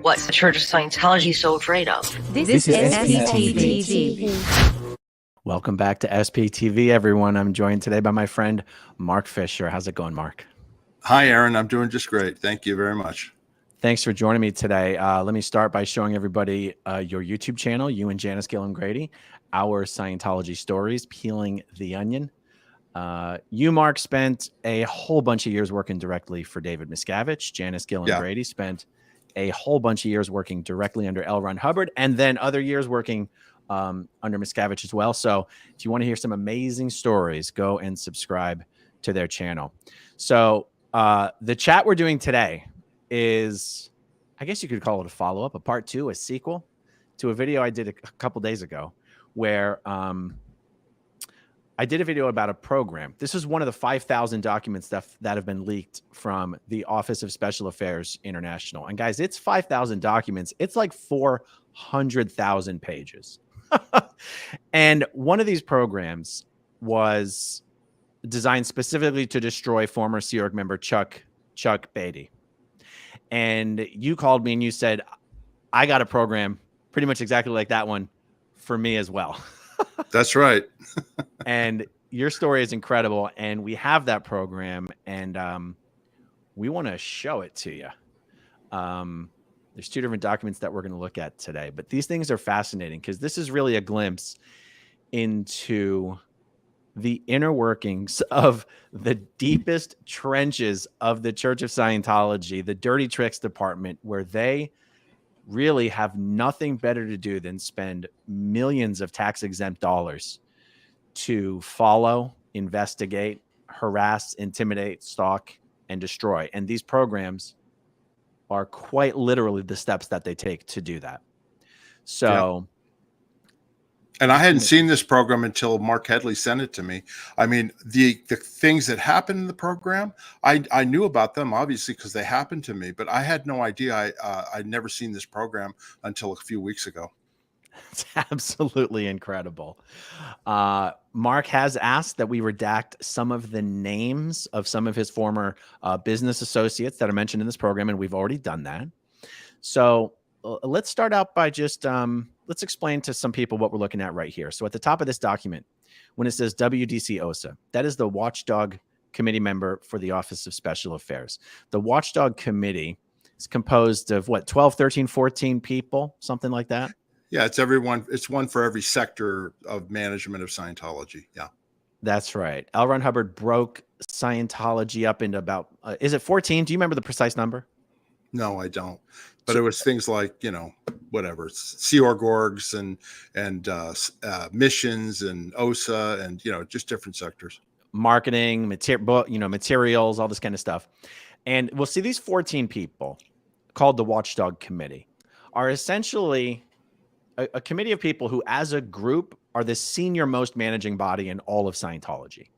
what the Church of Scientology is so afraid of. This is SPTV. Welcome back to SPTV, everyone. I'm joined today by my friend, Mark Fisher. How's it going, Mark? Hi, Aaron. I'm doing just great. Thank you very much. Thanks for joining me today. Let me start by showing everybody your YouTube channel, you and Janice Gilliam Grady, Our Scientology Stories, Peeling the Onion. You, Mark, spent a whole bunch of years working directly for David Miscavige. Janice Gilliam Grady spent a whole bunch of years working directly under L. Ron Hubbard, and then other years working under Miscavige as well. So if you want to hear some amazing stories, go and subscribe to their channel. So the chat we're doing today is, I guess you could call it a follow-up, a part two, a sequel to a video I did a couple days ago where I did a video about a program. This is one of the 5,000 documents that have been leaked from the Office of Special Affairs International. And guys, it's 5,000 documents. It's like 400,000 pages. And one of these programs was designed specifically to destroy former Sea Org member Chuck Beatty. And you called me and you said, I got a program pretty much exactly like that one for me as well. That's right. And your story is incredible. And we have that program and we want to show it to you. There's two different documents that we're going to look at today, but these things are fascinating because this is really a glimpse into the inner workings of the deepest trenches of the Church of Scientology, the dirty tricks department, where they really have nothing better to do than spend millions of tax-exempt dollars to follow, investigate, harass, intimidate, stalk, and destroy. And these programs are quite literally the steps that they take to do that. So... And I hadn't seen this program until Mark Headley sent it to me. I mean, the things that happened in the program, I knew about them, obviously, because they happened to me, but I had no idea. I'd never seen this program until a few weeks ago. It's absolutely incredible. Mark has asked that we redact some of the names of some of his former business associates that are mentioned in this program, and we've already done that. So let's start out by just... let's explain to some people what we're looking at right here. So at the top of this document, when it says WDC OSA, that is the Watchdog Committee member for the Office of Special Affairs. The Watchdog Committee is composed of what, 12, 13, 14 people, something like that? Yeah, it's everyone. It's one for every sector of management of Scientology. Yeah. That's right. L. Ron Hubbard broke Scientology up into about, is it 14? Do you remember the precise number? No, I don't. But it was things like, whatever, Sea Org orgs and missions and OSA and, just different sectors. Marketing, materials, all this kind of stuff. And we'll see these 14 people called the Watchdog Committee are essentially a committee of people who, as a group, are the senior most managing body in all of Scientology.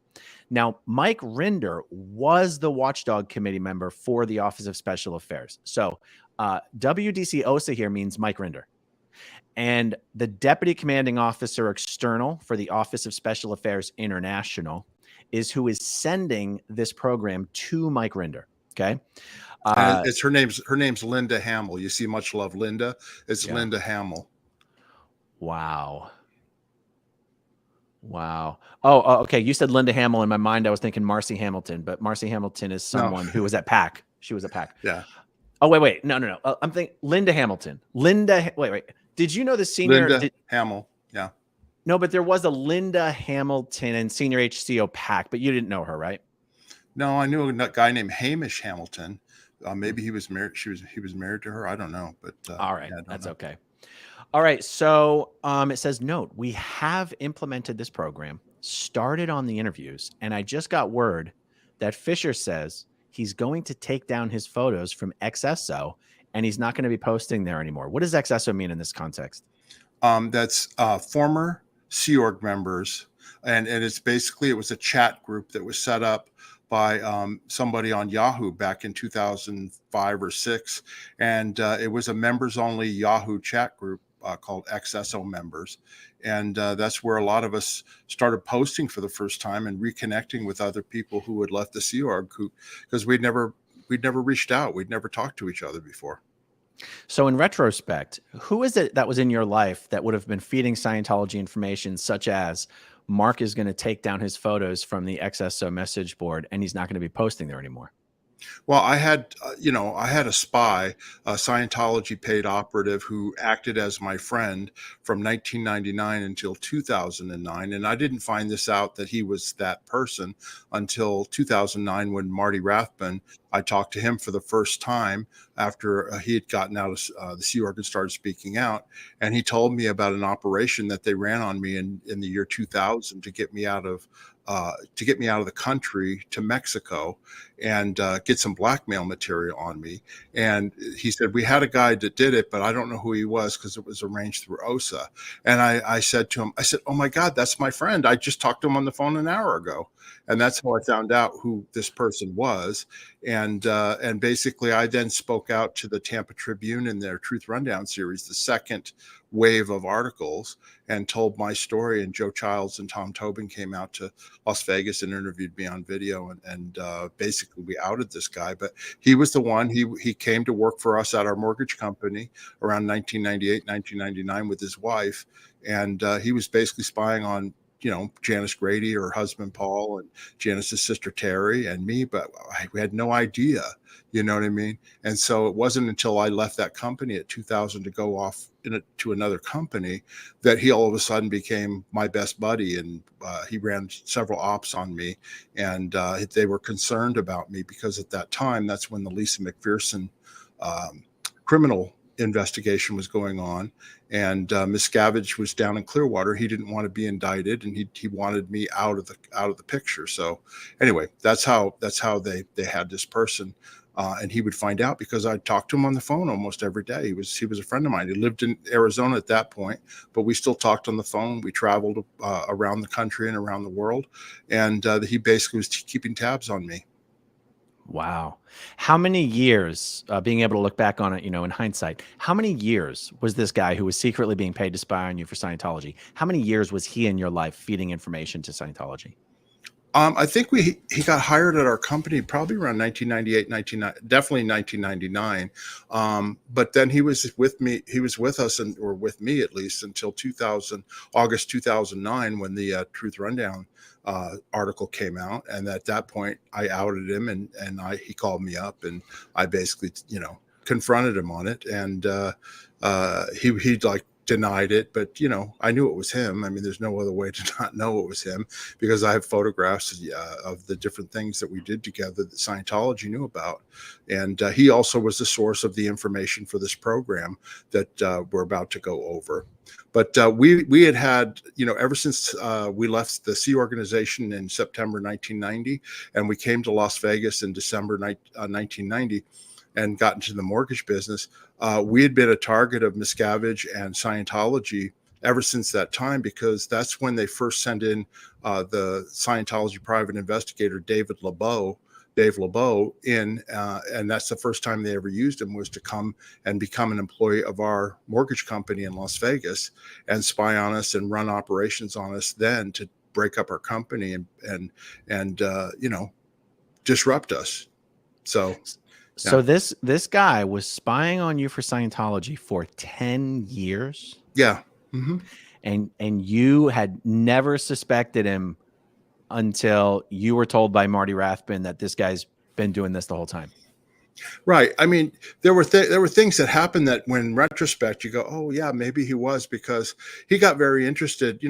Now, Mike Rinder was the Watchdog Committee member for the Office of Special Affairs. So WDC OSA here means Mike Rinder. And the Deputy Commanding Officer External for the Office of Special Affairs International is who is sending this program to Mike Rinder. Okay. And her name's Linda Hamill. You see Much Love, Linda. It's Linda Hamill. Wow. Wow. Oh, okay. You said Linda Hamill. In my mind, I was thinking Marcy Hamilton, but Marcy Hamilton is someone who was at PAC. She was at PAC. Yeah. Oh, wait. No. I'm thinking Linda Hamilton. Wait. Did you know the senior? Linda Hamill. Yeah. No, but there was a Linda Hamilton and senior HCO PAC, but you didn't know her, right? No, I knew a guy named Hamish Hamilton. Maybe he was married. He was married to her. I don't know, but all right, that's okay. All right, so it says, note, we have implemented this program, started on the interviews, and I just got word that Fisher says he's going to take down his photos from XSO, and he's not going to be posting there anymore. What does XSO mean in this context? That's former Sea Org members, and it's basically, it was a chat group that was set up by somebody on Yahoo back in 2005 or 6, and it was a members-only Yahoo chat group called XSO members. And that's where a lot of us started posting for the first time and reconnecting with other people who had left the Sea Org, because we'd never reached out. We'd never talked to each other before. So in retrospect, who is it that was in your life that would have been feeding Scientology information such as Mark is going to take down his photos from the XSO message board and he's not going to be posting there anymore? Well, I had, I had a spy, a Scientology paid operative who acted as my friend from 1999 until 2009. And I didn't find this out that he was that person until 2009 when Marty Rathbun, I talked to him for the first time after he had gotten out of the Sea Org and started speaking out. And he told me about an operation that they ran on me in the year 2000 to get me out of the country to Mexico and get some blackmail material on me. And he said, we had a guy that did it, but I don't know who he was because it was arranged through OSA. And I said to him, I said, oh my God, that's my friend. I just talked to him on the phone an hour ago. And that's how I found out who this person was. And basically I then spoke out to the Tampa Tribune in their Truth Rundown series, the second wave of articles, and told my story. And Joe Childs and Tom Tobin came out to Las Vegas and interviewed me on video. And basically we outed this guy, but he was the one. He came to work for us at our mortgage company around 1998, 1999 with his wife. And he was basically spying on, Janice Grady, her husband, Paul, and Janice's sister, Terry, and me, but we had no idea, you know what I mean? And so it wasn't until I left that company at 2000 to go off to another company that he all of a sudden became my best buddy. And he ran several ops on me, and they were concerned about me because at that time, that's when the Lisa McPherson criminal investigation was going on, and Miscavige was down in Clearwater. He didn't want to be indicted, and he wanted me out of the picture. So anyway, that's how they had this person, and he would find out because I talked to him on the phone almost every day. He was a friend of mine. He lived in Arizona at that point, but we still talked on the phone. We traveled around the country and around the world, and he basically was keeping tabs on me. Wow. How many years, being able to look back on it, in hindsight, how many years was this guy who was secretly being paid to spy on you for Scientology? How many years was he in your life feeding information to Scientology? I think he got hired at our company probably around 1998, definitely 1999. But then he was with me. He was with us, or with me at least, until August 2009, when the Truth Rundown article came out. And at that point, I outed him, and he called me up, and I basically, confronted him on it. And he like denied it, but I knew it was him. I mean, there's no other way to not know it was him, because I have photographs of the different things that we did together that Scientology knew about. And he also was the source of the information for this program that we're about to go over. But we had ever since we left the Sea Organization in September 1990, and we came to Las Vegas in December 1990, and got into the mortgage business, we had been a target of Miscavige and Scientology ever since that time, because that's when they first sent in the Scientology private investigator, Dave LeBeau in, and that's the first time they ever used him, was to come and become an employee of our mortgage company in Las Vegas and spy on us and run operations on us, then to break up our company and disrupt us. So this guy was spying on you for Scientology for 10 years. Yeah. Mm-hmm. And you had never suspected him until you were told by Marty Rathbun that this guy's been doing this the whole time. Right. I mean, there were things that happened that, when in retrospect, you go, oh yeah, maybe he was, because he got very interested.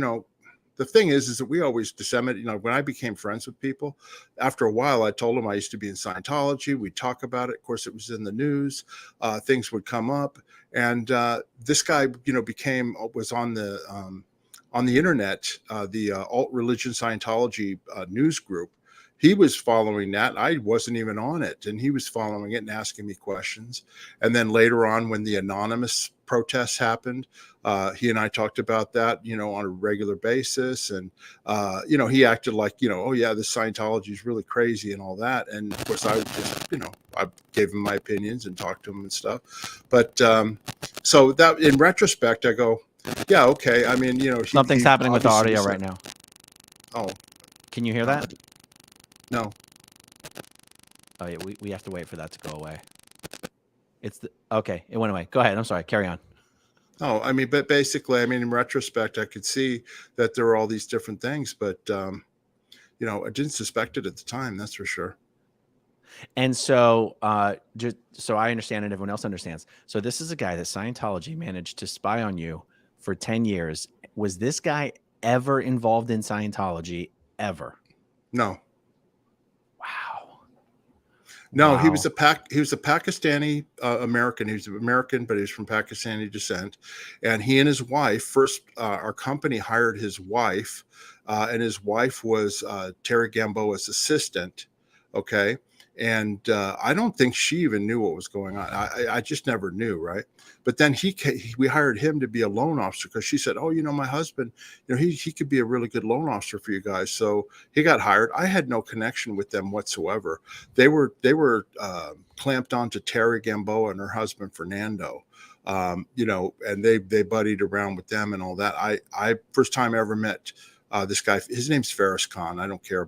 The thing is that we always disseminate, when I became friends with people, after a while, I told them I used to be in Scientology. We'd talk about it. Of course, it was in the news. Things would come up. And this guy, was on the internet, the Alt Religion Scientology news group. He was following that. I wasn't even on it, and he was following it and asking me questions. And then later on, when the anonymous protests happened, he and I talked about that, on a regular basis. And, he acted like, oh yeah, this Scientology is really crazy and all that. And of course I would just, I gave him my opinions and talked to him and stuff. But so that, in retrospect, I go, yeah, okay. I mean, something's happening with the audio right now. Oh, can you hear that? No. Oh yeah, we have to wait for that to go away. Okay, it went away. Go ahead. I'm sorry. Carry on. Oh, I mean, but basically, I mean, in retrospect, I could see that there were all these different things, but I didn't suspect it at the time. That's for sure. And so, just so I understand and everyone else understands. So this is a guy that Scientology managed to spy on you for 10 years. Was this guy ever involved in Scientology? Ever? No, Wow. no, he Wow. was he was a Pakistani American. He was American, but he was from Pakistani descent. And he and his wife first, our company hired his wife, and his wife was Terry Gamboa's assistant. Okay. And I don't think she even knew what was going on. I just never knew, right? But then we hired him to be a loan officer because she said, "Oh, my husband, he could be a really good loan officer for you guys." So he got hired. I had no connection with them whatsoever. They were clamped onto Terry Gamboa and her husband Fernando, and they buddied around with them and all that. I first time I ever met this guy. His name's Ferris Khan. I don't care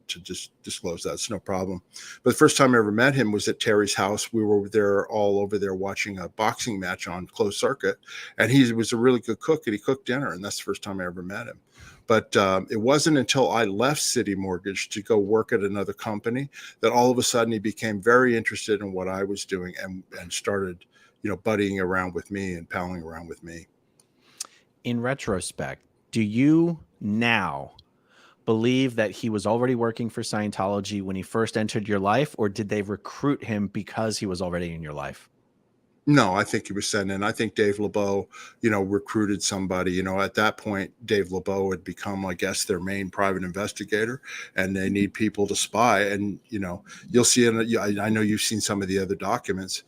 to just disclose that. It's no problem. But the first time I ever met him was at Terry's house. We were there all over there watching a boxing match on closed circuit, and he was a really good cook, and he cooked dinner, and that's the first time I ever met him. But it wasn't until I left City Mortgage to go work at another company that all of a sudden he became very interested in what I was doing and started, buddying around with me and palling around with me. In retrospect, do you now believe that he was already working for Scientology when he first entered your life, or did they recruit him because he was already in your life? No, I think he was sent in. I think Dave LeBeau, recruited somebody. At that point, Dave LeBeau had become, I guess, their main private investigator, and they need people to spy. And you'll see. I know you've seen some of the other documents.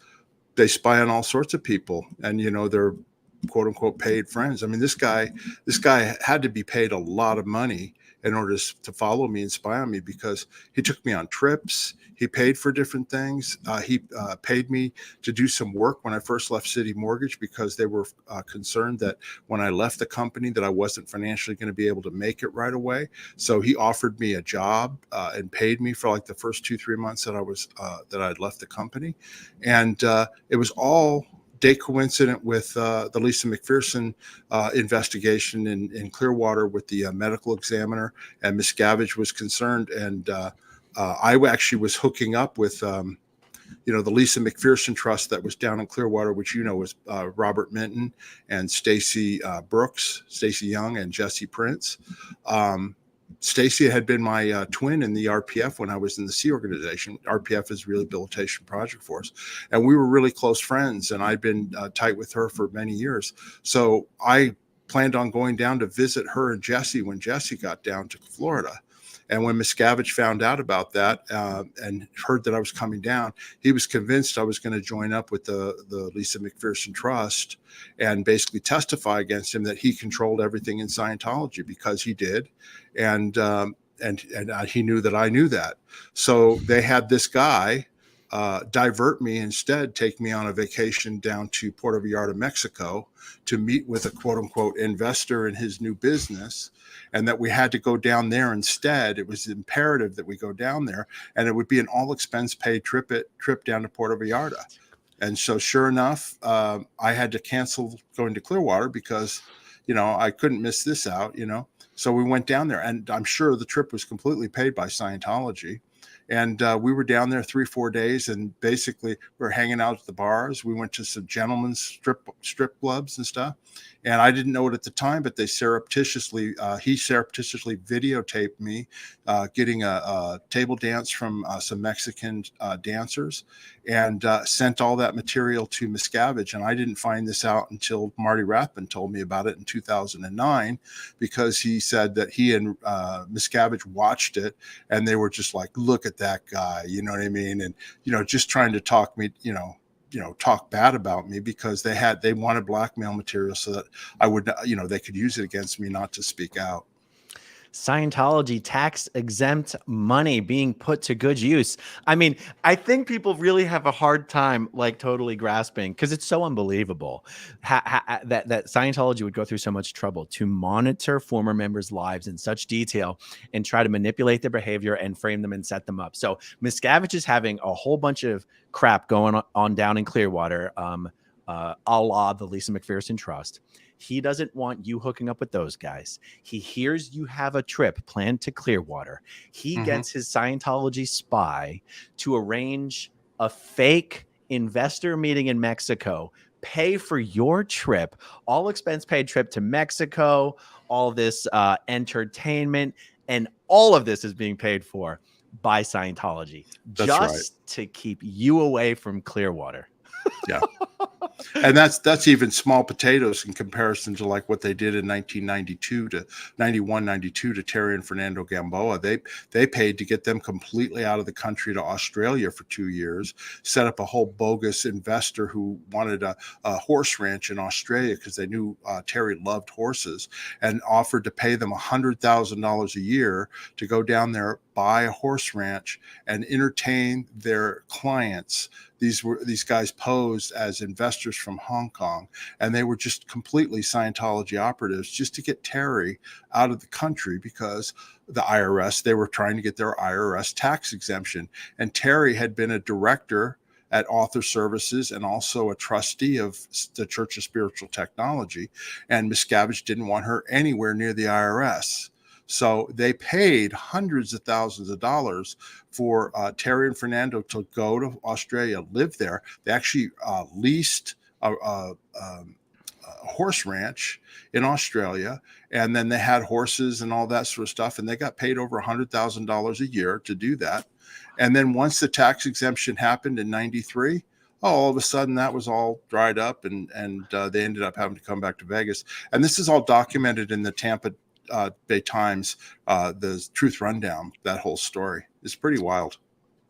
They spy on all sorts of people, and they're quote unquote paid friends. I mean, this guy had to be paid a lot of money in order to follow me and spy on me because he took me on trips. He paid for different things. He paid me to do some work when I first left City Mortgage because they were concerned that when I left the company that I wasn't financially going to be able to make it right away. So he offered me a job and paid me for like the first 2-3 months that I'd left the company. And it was all day coincident with the Lisa McPherson investigation in Clearwater with the medical examiner, and Miscavige was concerned. And I actually was hooking up with, the Lisa McPherson Trust that was down in Clearwater, which was Robert Minton and Stacy Young and Jesse Prince. Stacy had been my twin in the RPF when I was in the Sea Organization. RPF is Rehabilitation Project Force. And we were really close friends, and I'd been tight with her for many years. So I planned on going down to visit her and Jesse when Jesse got down to Florida. And when Miscavige found out about that and heard that I was coming down, he was convinced I was going to join up with the Lisa McPherson Trust and basically testify against him that he controlled everything in Scientology, because he did. And he knew that I knew that. So they had this guy divert me instead, take me on a vacation down to Puerto Vallarta, Mexico, to meet with a quote unquote investor in his new business. And that we had to go down there instead. It was imperative that we go down there, and it would be an all expense paid trip down to Puerto Vallarta. And so sure enough, I had to cancel going to Clearwater because, I couldn't miss this out, So we went down there, and I'm sure the trip was completely paid by Scientology. And we were down there 3-4 days, and basically we were hanging out at the bars. We went to some gentlemen's strip clubs and stuff. And I didn't know it at the time, but he surreptitiously videotaped me getting a table dance from some Mexican dancers, and sent all that material to Miscavige. And I didn't find this out until Marty Rathbun told me about it in 2009, because he said that he and Miscavige watched it, and they were just like, look at that guy, you know what I mean? And, just trying to talk me, talk bad about me, because they wanted blackmail material so that I would, they could use it against me not to speak out. Scientology tax exempt money being put to good use. I mean, I think people really have a hard time like totally grasping, because it's so unbelievable that Scientology would go through so much trouble to monitor former members' lives in such detail and try to manipulate their behavior and frame them and set them up. So Miscavige is having a whole bunch of crap going on down in Clearwater, a la the Lisa McPherson Trust. He doesn't want you hooking up with those guys. He hears you have a trip planned to Clearwater. He gets his Scientology spy to arrange a fake investor meeting in Mexico, pay for your trip, all expense paid trip to Mexico, all this entertainment, and all of this is being paid for by Scientology. That's just to keep you away from Clearwater. Yeah. And that's even small potatoes in comparison to like what they did in 1992 to 91, 92 to Terry and Fernando Gamboa. They paid to get them completely out of the country to Australia for 2 years, set up a whole bogus investor who wanted a horse ranch in Australia because they knew Terry loved horses, and offered to pay them $100,000 a year to go down there, buy a horse ranch, and entertain their clients. These guys posed as investors from Hong Kong, and they were just completely Scientology operatives just to get Terry out of the country, because the IRS, they were trying to get their IRS tax exemption. And Terry had been a director at Author Services and also a trustee of the Church of Spiritual Technology. And Miscavige didn't want her anywhere near the IRS. So they paid hundreds of thousands of dollars for Terry and Fernando to go to Australia, live there. They actually leased a horse ranch in Australia, and then they had horses and all that sort of stuff, and they got paid over $100,000 a year to do that. And then once the tax exemption happened in 93, all of a sudden that was all dried up, and they ended up having to come back to Vegas. And this is all documented in the Tampa Bay Times, the Truth Rundown. That whole story is pretty wild.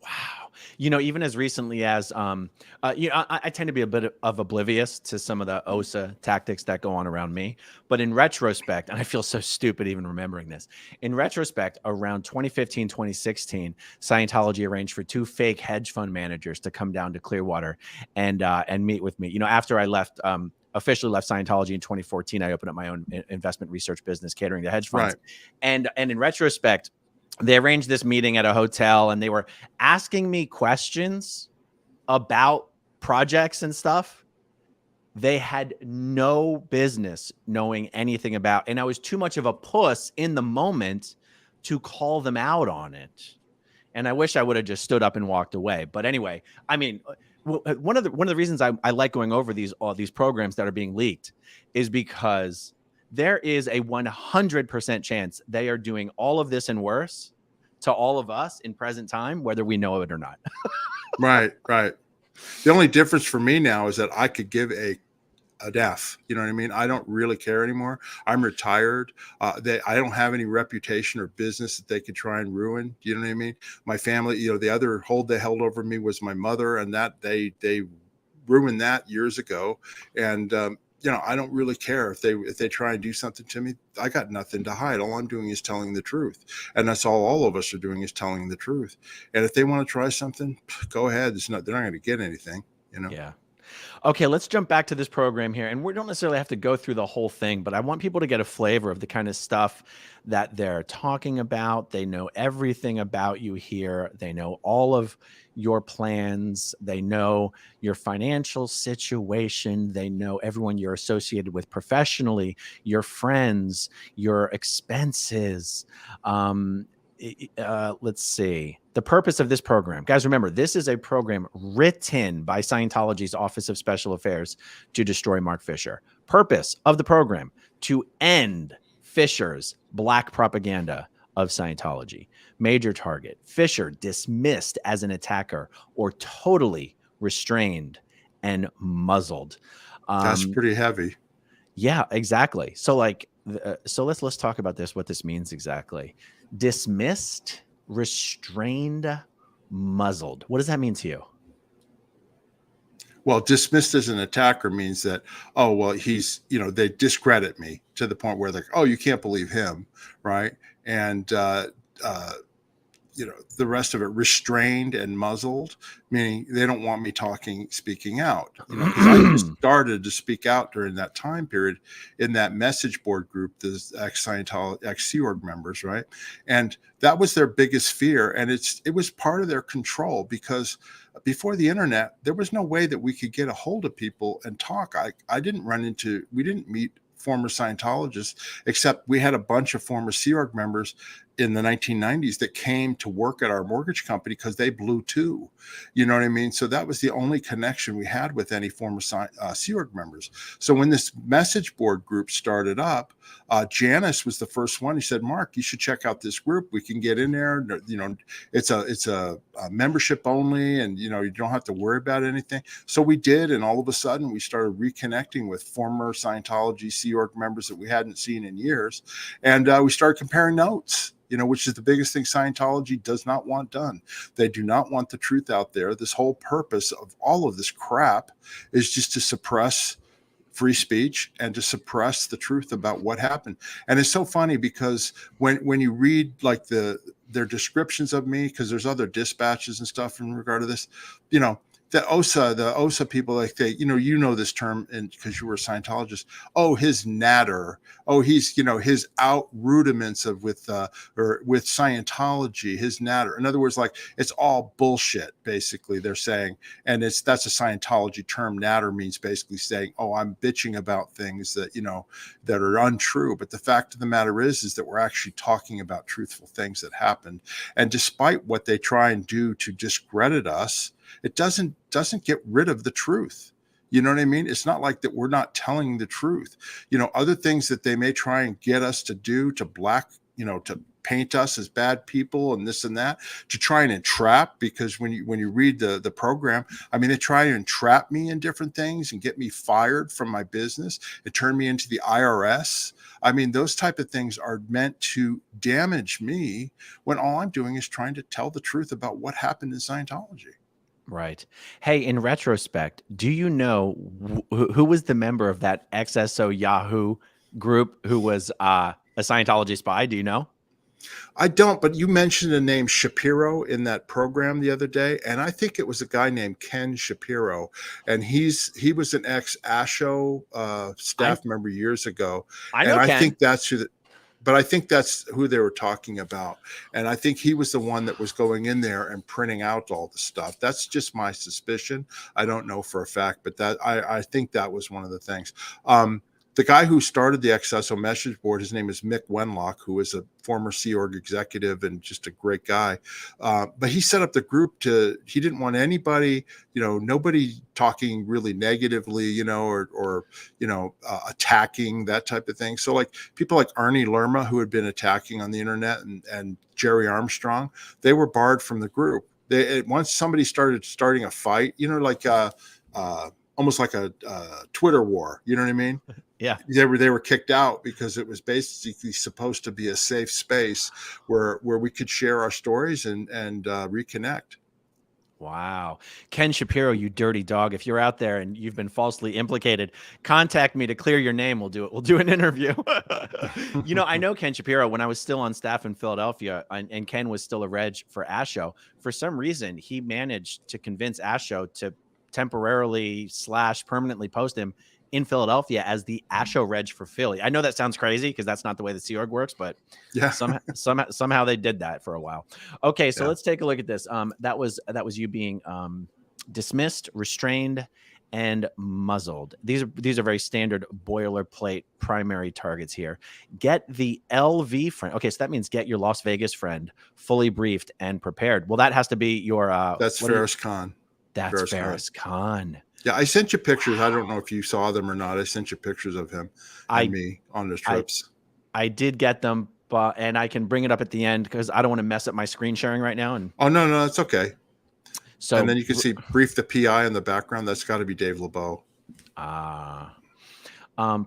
Wow. Even as recently as, I tend to be a bit of oblivious to some of the OSA tactics that go on around me. But in retrospect, and I feel so stupid even remembering this, in retrospect, around 2015, 2016, Scientology arranged for 2 fake hedge fund managers to come down to Clearwater and meet with me. After I left, officially left Scientology in 2014, I opened up my own investment research business catering to hedge funds. Right. And in retrospect, they arranged this meeting at a hotel, and they were asking me questions about projects and stuff they had no business knowing anything about. And I was too much of a puss in the moment to call them out on it. And I wish I would have just stood up and walked away. But anyway, I mean, one of the reasons I like going over all these programs that are being leaked is because there is a 100% chance they are doing all of this and worse to all of us in present time, whether we know it or not. Right. The only difference for me now is that I could give a F. You know what I mean? I don't really care anymore. I'm retired. I don't have any reputation or business that they could try and ruin. You know what I mean? My family, the other hold they held over me was my mother, and that they ruined that years ago. And I don't really care if they try and do something to me. I got nothing to hide. All I'm doing is telling the truth, and that's all of us are doing is telling the truth. And if they want to try something, go ahead. They're not going to get anything. Yeah. Okay, let's jump back to this program here. And we don't necessarily have to go through the whole thing, but I want people to get a flavor of the kind of stuff that they're talking about. They know everything about you here. They know all of your plans. They know your financial situation. They know everyone you're associated with professionally, your friends, your expenses. Let's see. The purpose of this program, guys, remember, this is a program written by Scientology's Office of Special Affairs to destroy Mark Fisher. Purpose of the program: to end Fisher's black propaganda of Scientology. Major target: Fisher dismissed as an attacker or totally restrained and muzzled. That's pretty heavy. Yeah, exactly. So let's talk about this, what this means exactly. Dismissed, restrained, muzzled. What does that mean to you? Well, dismissed as an attacker means that, he's, they discredit me. to the point where they're, oh, you can't believe him, right? And the rest of it restrained and muzzled, meaning they don't want me speaking out, because I just started to speak out during that time period in that message board group, the ex-Scientology, ex-Sea Org members, right? And that was their biggest fear. And it was part of their control, because before the internet, there was no way that we could get a hold of people and talk. We didn't meet former Scientologists, except we had a bunch of former Sea Org members in the 1990s that came to work at our mortgage company because they blew too. You know what I mean? So that was the only connection we had with any former Sea Org members. So when this message board group started up, Janice was the first one. He said, Mark, you should check out this group. We can get in there. It's a membership only, and you don't have to worry about anything. So we did, and all of a sudden we started reconnecting with former Scientology Sea Org members that we hadn't seen in years, and we started comparing notes. Which is the biggest thing Scientology does not want done. They do not want the truth out there. This whole purpose of all of this crap is just to suppress free speech and to suppress the truth about what happened. And it's so funny because when you read like their descriptions of me, because there's other dispatches and stuff in regard to this, the OSA people, like this term, and because you were a Scientologist, his natter, he's his out rudiments of with Scientology, his natter. In other words, like it's all bullshit, basically they're saying, and that's a Scientology term. Natter means basically saying, I'm bitching about things that that are untrue. But the fact of the matter is that we're actually talking about truthful things that happened, and despite what they try and do to discredit us, it doesn't get rid of the truth. You know what I mean? It's not like that we're not telling the truth. Other things that they may try and get us to do, to to paint us as bad people and this and that, to try and entrap, because when you read the program, I mean, they try to entrap me in different things and get me fired from my business. It turned me into the IRS. I mean, those type of things are meant to damage me when all I'm doing is trying to tell the truth about what happened in Scientology. Right. Hey, in retrospect, do you know who was the member of that XSO Yahoo group who was a Scientology spy? Do you know? I don't, but you mentioned the name Shapiro in that program the other day, and I think it was a guy named Ken Shapiro, and he was an ex-ASHO staff member years ago. I know and Ken. I think that's but I think that's who they were talking about. And I think he was the one that was going in there and printing out all the stuff. That's just my suspicion. I don't know for a fact, but that I think that was one of the things. The guy who started the XSO message board, his name is Mick Wenlock, who is a former Sea Org executive and just a great guy. But he set up the group he didn't want anybody, nobody talking really negatively, or attacking, that type of thing. So like people like Ernie Lerma, who had been attacking on the internet, and Jerry Armstrong, they were barred from the group. Once somebody starting a fight, almost like a Twitter war, you know what I mean? Yeah. They were kicked out because it was basically supposed to be a safe space where we could share our stories and reconnect. Wow. Ken Shapiro, you dirty dog. If you're out there and you've been falsely implicated, contact me to clear your name. We'll do it. We'll do an interview. I know Ken Shapiro when I was still on staff in Philadelphia, and Ken was still a reg for ASHO. For some reason, he managed to convince ASHO to temporarily / permanently post him in Philadelphia as the ASHO reg for Philly. I know that sounds crazy because that's not the way the Sea Org works, but yeah, somehow they did that for a while. Okay, so let's take a look at this. That was you being dismissed, restrained, and muzzled. These are very standard boilerplate primary targets here. Get the LV friend. Okay, so that means get your Las Vegas friend fully briefed and prepared. Well, that has to be your that's Ferris Khan. That's Ferris Khan. Yeah, I sent you pictures. I don't know if you saw them or not. I sent you pictures of him and me on the trips. I did get them, and I can bring it up at the end because I don't want to mess up my screen sharing right now. And no, it's okay. So, and then you can see brief the PI in the background. That's got to be Dave LeBeau.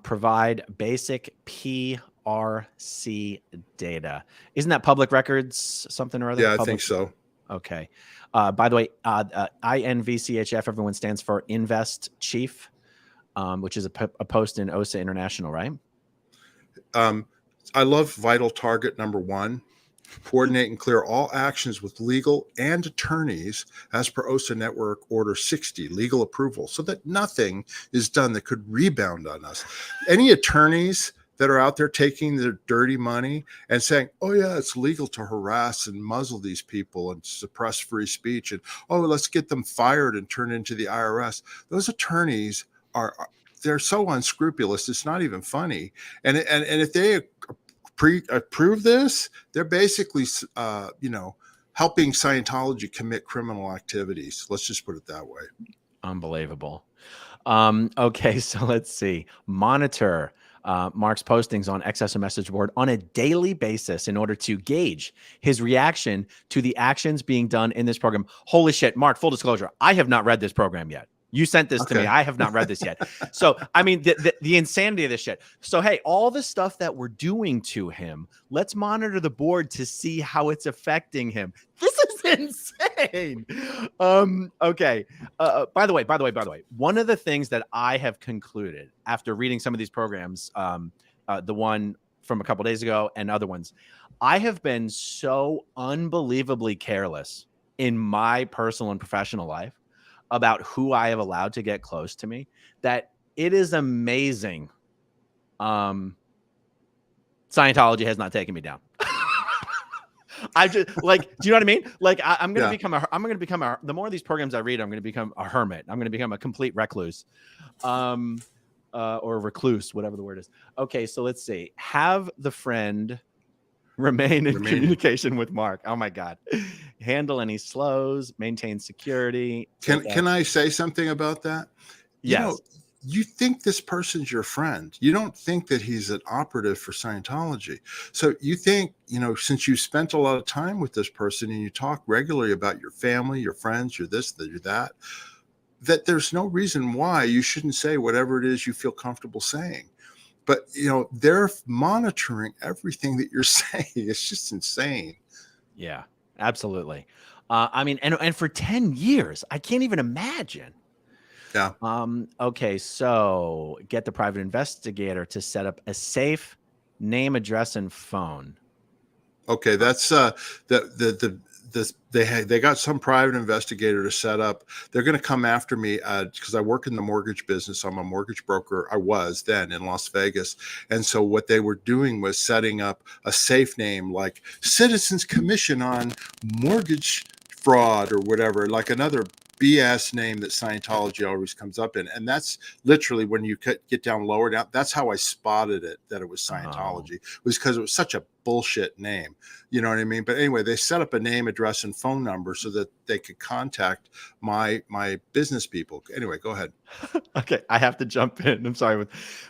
Provide basic PRC data. Isn't that public records something or other? Yeah, I think so. Okay. By the way, INVCHF, everyone stands for Invest Chief, which is a post in OSA International, right? I love vital target number 1. Coordinate and clear all actions with legal and attorneys as per OSA Network Order 60, legal approval, so that nothing is done that could rebound on us. Any attorneys that are out there taking their dirty money and saying, oh yeah, it's legal to harass and muzzle these people and suppress free speech, and oh, let's get them fired and turn into the IRS. Those attorneys they're so unscrupulous, it's not even funny. And if they approve this, they're basically, helping Scientology commit criminal activities. Let's just put it that way. Unbelievable. Okay, so let's see. Monitor Mark's postings on XS message board on a daily basis in order to gauge his reaction to the actions being done in this program. Holy shit, Mark, full disclosure, I have not read this program yet. You sent this to me. I have not read this yet. So, I mean, the insanity of this shit. So, hey, all the stuff that we're doing to him, let's monitor the board to see how it's affecting him. This is insane. Okay. By the way, one of the things that I have concluded after reading some of these programs, the one from a couple days ago and other ones, I have been so unbelievably careless in my personal and professional life about who I have allowed to get close to me, that it is amazing. Scientology has not taken me down. I just like, do you know what I mean? Like I'm going to become the more of these programs I read, I'm going to become a hermit. I'm going to become a complete recluse, or recluse, whatever the word is. Okay. So let's see. Have the friend remain in communication with Mark. Oh my God. Handle any slows, maintain security. Can I say something about that? Yes. You think this person's your friend. You don't think that he's an operative for Scientology. So you think, since you spent a lot of time with this person and you talk regularly about your family, your friends, your this, your that there's no reason why you shouldn't say whatever it is you feel comfortable saying. But, they're monitoring everything that you're saying. It's just insane. Yeah, absolutely. I mean, and for 10 years, I can't even imagine. Yeah. Okay, so get the private investigator to set up a safe name, address, and phone. Okay, that's they got some private investigator to set up. They're going to come after me because I work in the mortgage business. I'm a mortgage broker. I was then in Las Vegas. And so what they were doing was setting up a safe name like Citizens Commission on Mortgage Fraud or whatever, like another BS name that Scientology always comes up in. And that's literally when you get down lower down. That's how I spotted it, that it was Scientology. It was because it was such a bullshit name. You know what I mean? But anyway, they set up a name, address, and phone number so that they could contact my business people. Anyway, go ahead. Okay, I have to jump in. I'm sorry.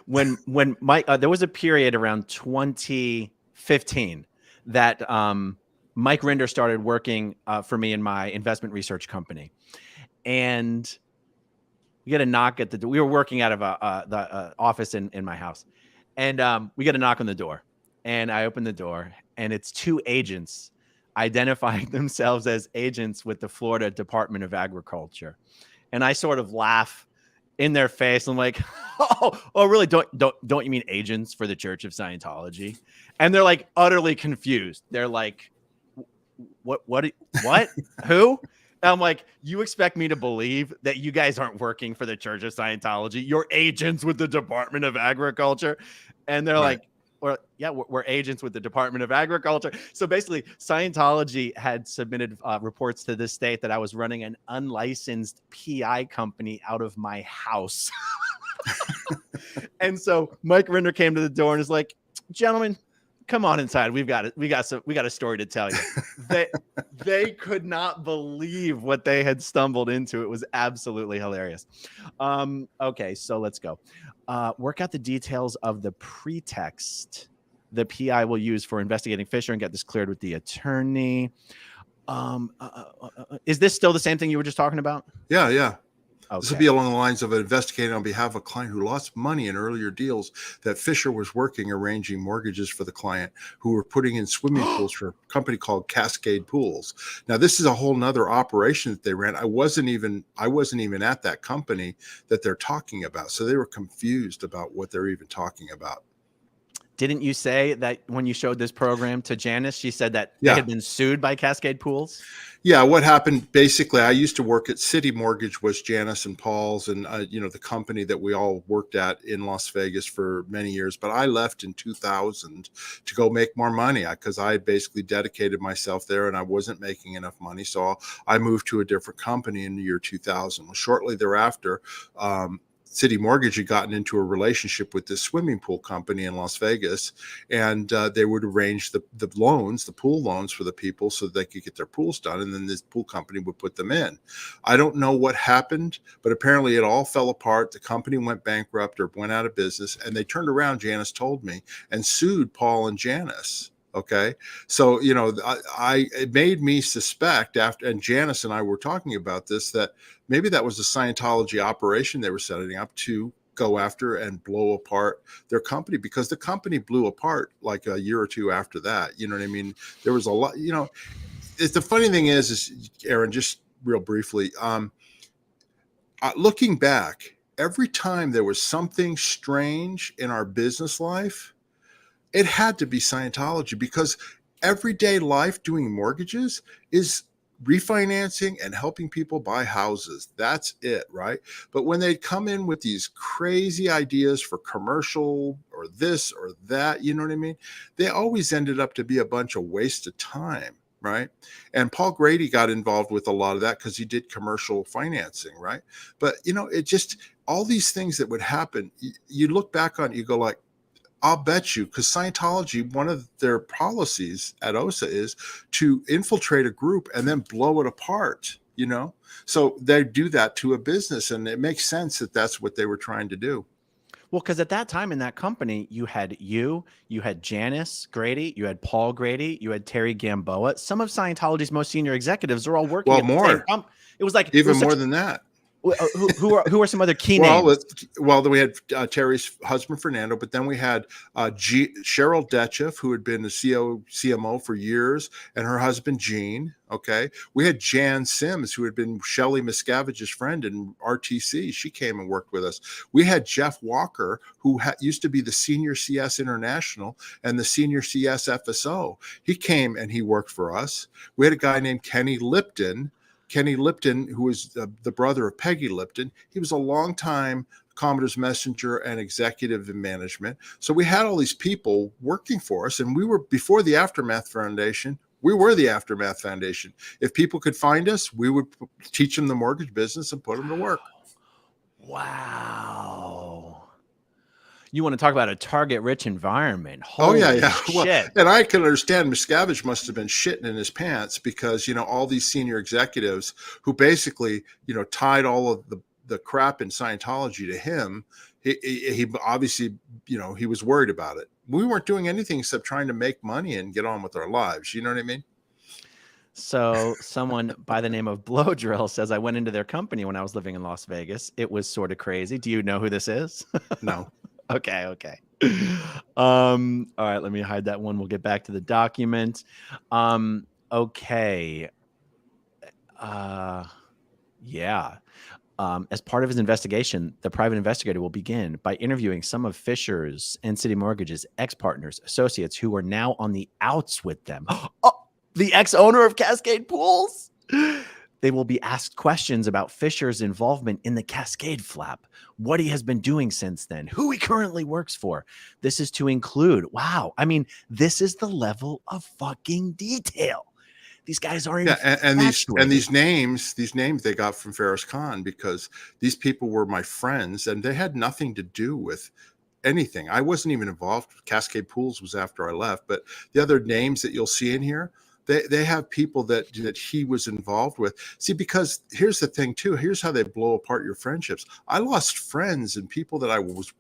When Mike, there was a period around 2015 that Mike Rinder started working for me in my investment research company. And we get a knock at the door. We were working out of the office in my house. And we get a knock on the door. And I open the door, and it's two agents identifying themselves as agents with the Florida Department of Agriculture. And I sort of laugh in their face. I'm like, oh, really? Don't you mean agents for the Church of Scientology? And they're like utterly confused. They're like, what, who? And I'm like, you expect me to believe that you guys aren't working for the Church of Scientology? You're agents with the Department of Agriculture. And they're like, we're agents with the Department of Agriculture. So basically, Scientology had submitted reports to the state that I was running an unlicensed PI company out of my house. And so Mike Rinder came to the door and is like, gentlemen, come on inside. We got a story to tell you. They could not believe what they had stumbled into. It was absolutely hilarious. Okay, so let's go. Work out the details of the pretext the PI will use for investigating Fisher and get this cleared with the attorney. Is this still the same thing you were just talking about? Yeah. Okay. This would be along the lines of investigating on behalf of a client who lost money in earlier deals that Fisher was working arranging mortgages for the client who were putting in swimming pools for a company called Cascade Pools. Now, this is a whole nother operation that they ran. I wasn't even at that company that they're talking about. So they were confused about what they're even talking about. Didn't you say that when you showed this program to Janice, she said that they Yeah. had been sued by Cascade Pools? Yeah, what happened basically, I used to work at City Mortgage, was Janice and Paul's, and the company that we all worked at in Las Vegas for many years. But I left in 2000 to go make more money because I had basically dedicated myself there and I wasn't making enough money. So I moved to a different company in the year 2000. Well, shortly thereafter, City Mortgage had gotten into a relationship with this swimming pool company in Las Vegas, and they would arrange the loans, the pool loans for the people so they could get their pools done, and then this pool company would put them in. I don't know what happened, but apparently it all fell apart. The company went bankrupt or went out of business, and they turned around, Janice told me, and sued Paul and Janice. Okay. So, it made me suspect after, and Janice and I were talking about this, that maybe that was a Scientology operation they were setting up to go after and blow apart their company, because the company blew apart like a year or two after that. You know what I mean? There was a lot, it's the funny thing is Aaron, just real briefly, looking back, every time there was something strange in our business life, it had to be Scientology, because everyday life doing mortgages is refinancing and helping people buy houses. That's it, right? But when they'd come in with these crazy ideas for commercial or this or that, you know what I mean? They always ended up to be a bunch of waste of time, right? And Paul Grady got involved with a lot of that because he did commercial financing, right? But, it just, all these things that would happen, you look back on it, you go like, I'll bet you, because Scientology, one of their policies at OSA is to infiltrate a group and then blow it apart, So they do that to a business, and it makes sense that that's what they were trying to do. Well, because at that time in that company, you had Janice Grady, you had Paul Grady, you had Terry Gamboa. Some of Scientology's most senior executives are all working at the same company. It was like even more than that. Who are some other key names? Well, then we had Terry's husband, Fernando, but then we had Cheryl Detcheff, who had been the CMO for years, and her husband, Gene. Okay. We had Jan Sims, who had been Shelley Miscavige's friend in RTC. She came and worked with us. We had Jeff Walker, who used to be the senior CS International and the senior CS FSO. He came and he worked for us. We had a guy named Kenny Lipton, who was the brother of Peggy Lipton. He was a longtime Commodore's messenger and executive in management. So we had all these people working for us, and we were, before the Aftermath Foundation, we were the Aftermath Foundation. If people could find us, we would teach them the mortgage business and put them to work. Wow. You want to talk about a target-rich environment? Holy shit. Well, and I can understand Miscavige must have been shitting in his pants, because, all these senior executives who basically, tied all of the crap in Scientology to him, he obviously, he was worried about it. We weren't doing anything except trying to make money and get on with our lives. You know what I mean? So someone by the name of Blow Drill says, I went into their company when I was living in Las Vegas. It was sort of crazy. Do you know who this is? No. Okay. All right, let me hide that one. We'll get back to the document. Okay. Yeah. As part of his investigation, the private investigator will begin by interviewing some of Fisher's and City Mortgage's ex-partners, associates who are now on the outs with them. Oh, the ex-owner of Cascade Pools. They will be asked questions about Fisher's involvement in the Cascade flap, what he has been doing since then, who he currently works for. This is to include, wow, I mean, this is the level of fucking detail. These guys are and these names they got from Ferris Khan, because these people were my friends and they had nothing to do with anything. I wasn't even involved. Cascade Pools was after I left, but the other names that you'll see in here, they have people that he was involved with. See, because here's the thing too, here's how they blow apart your friendships. I lost friends and people that I was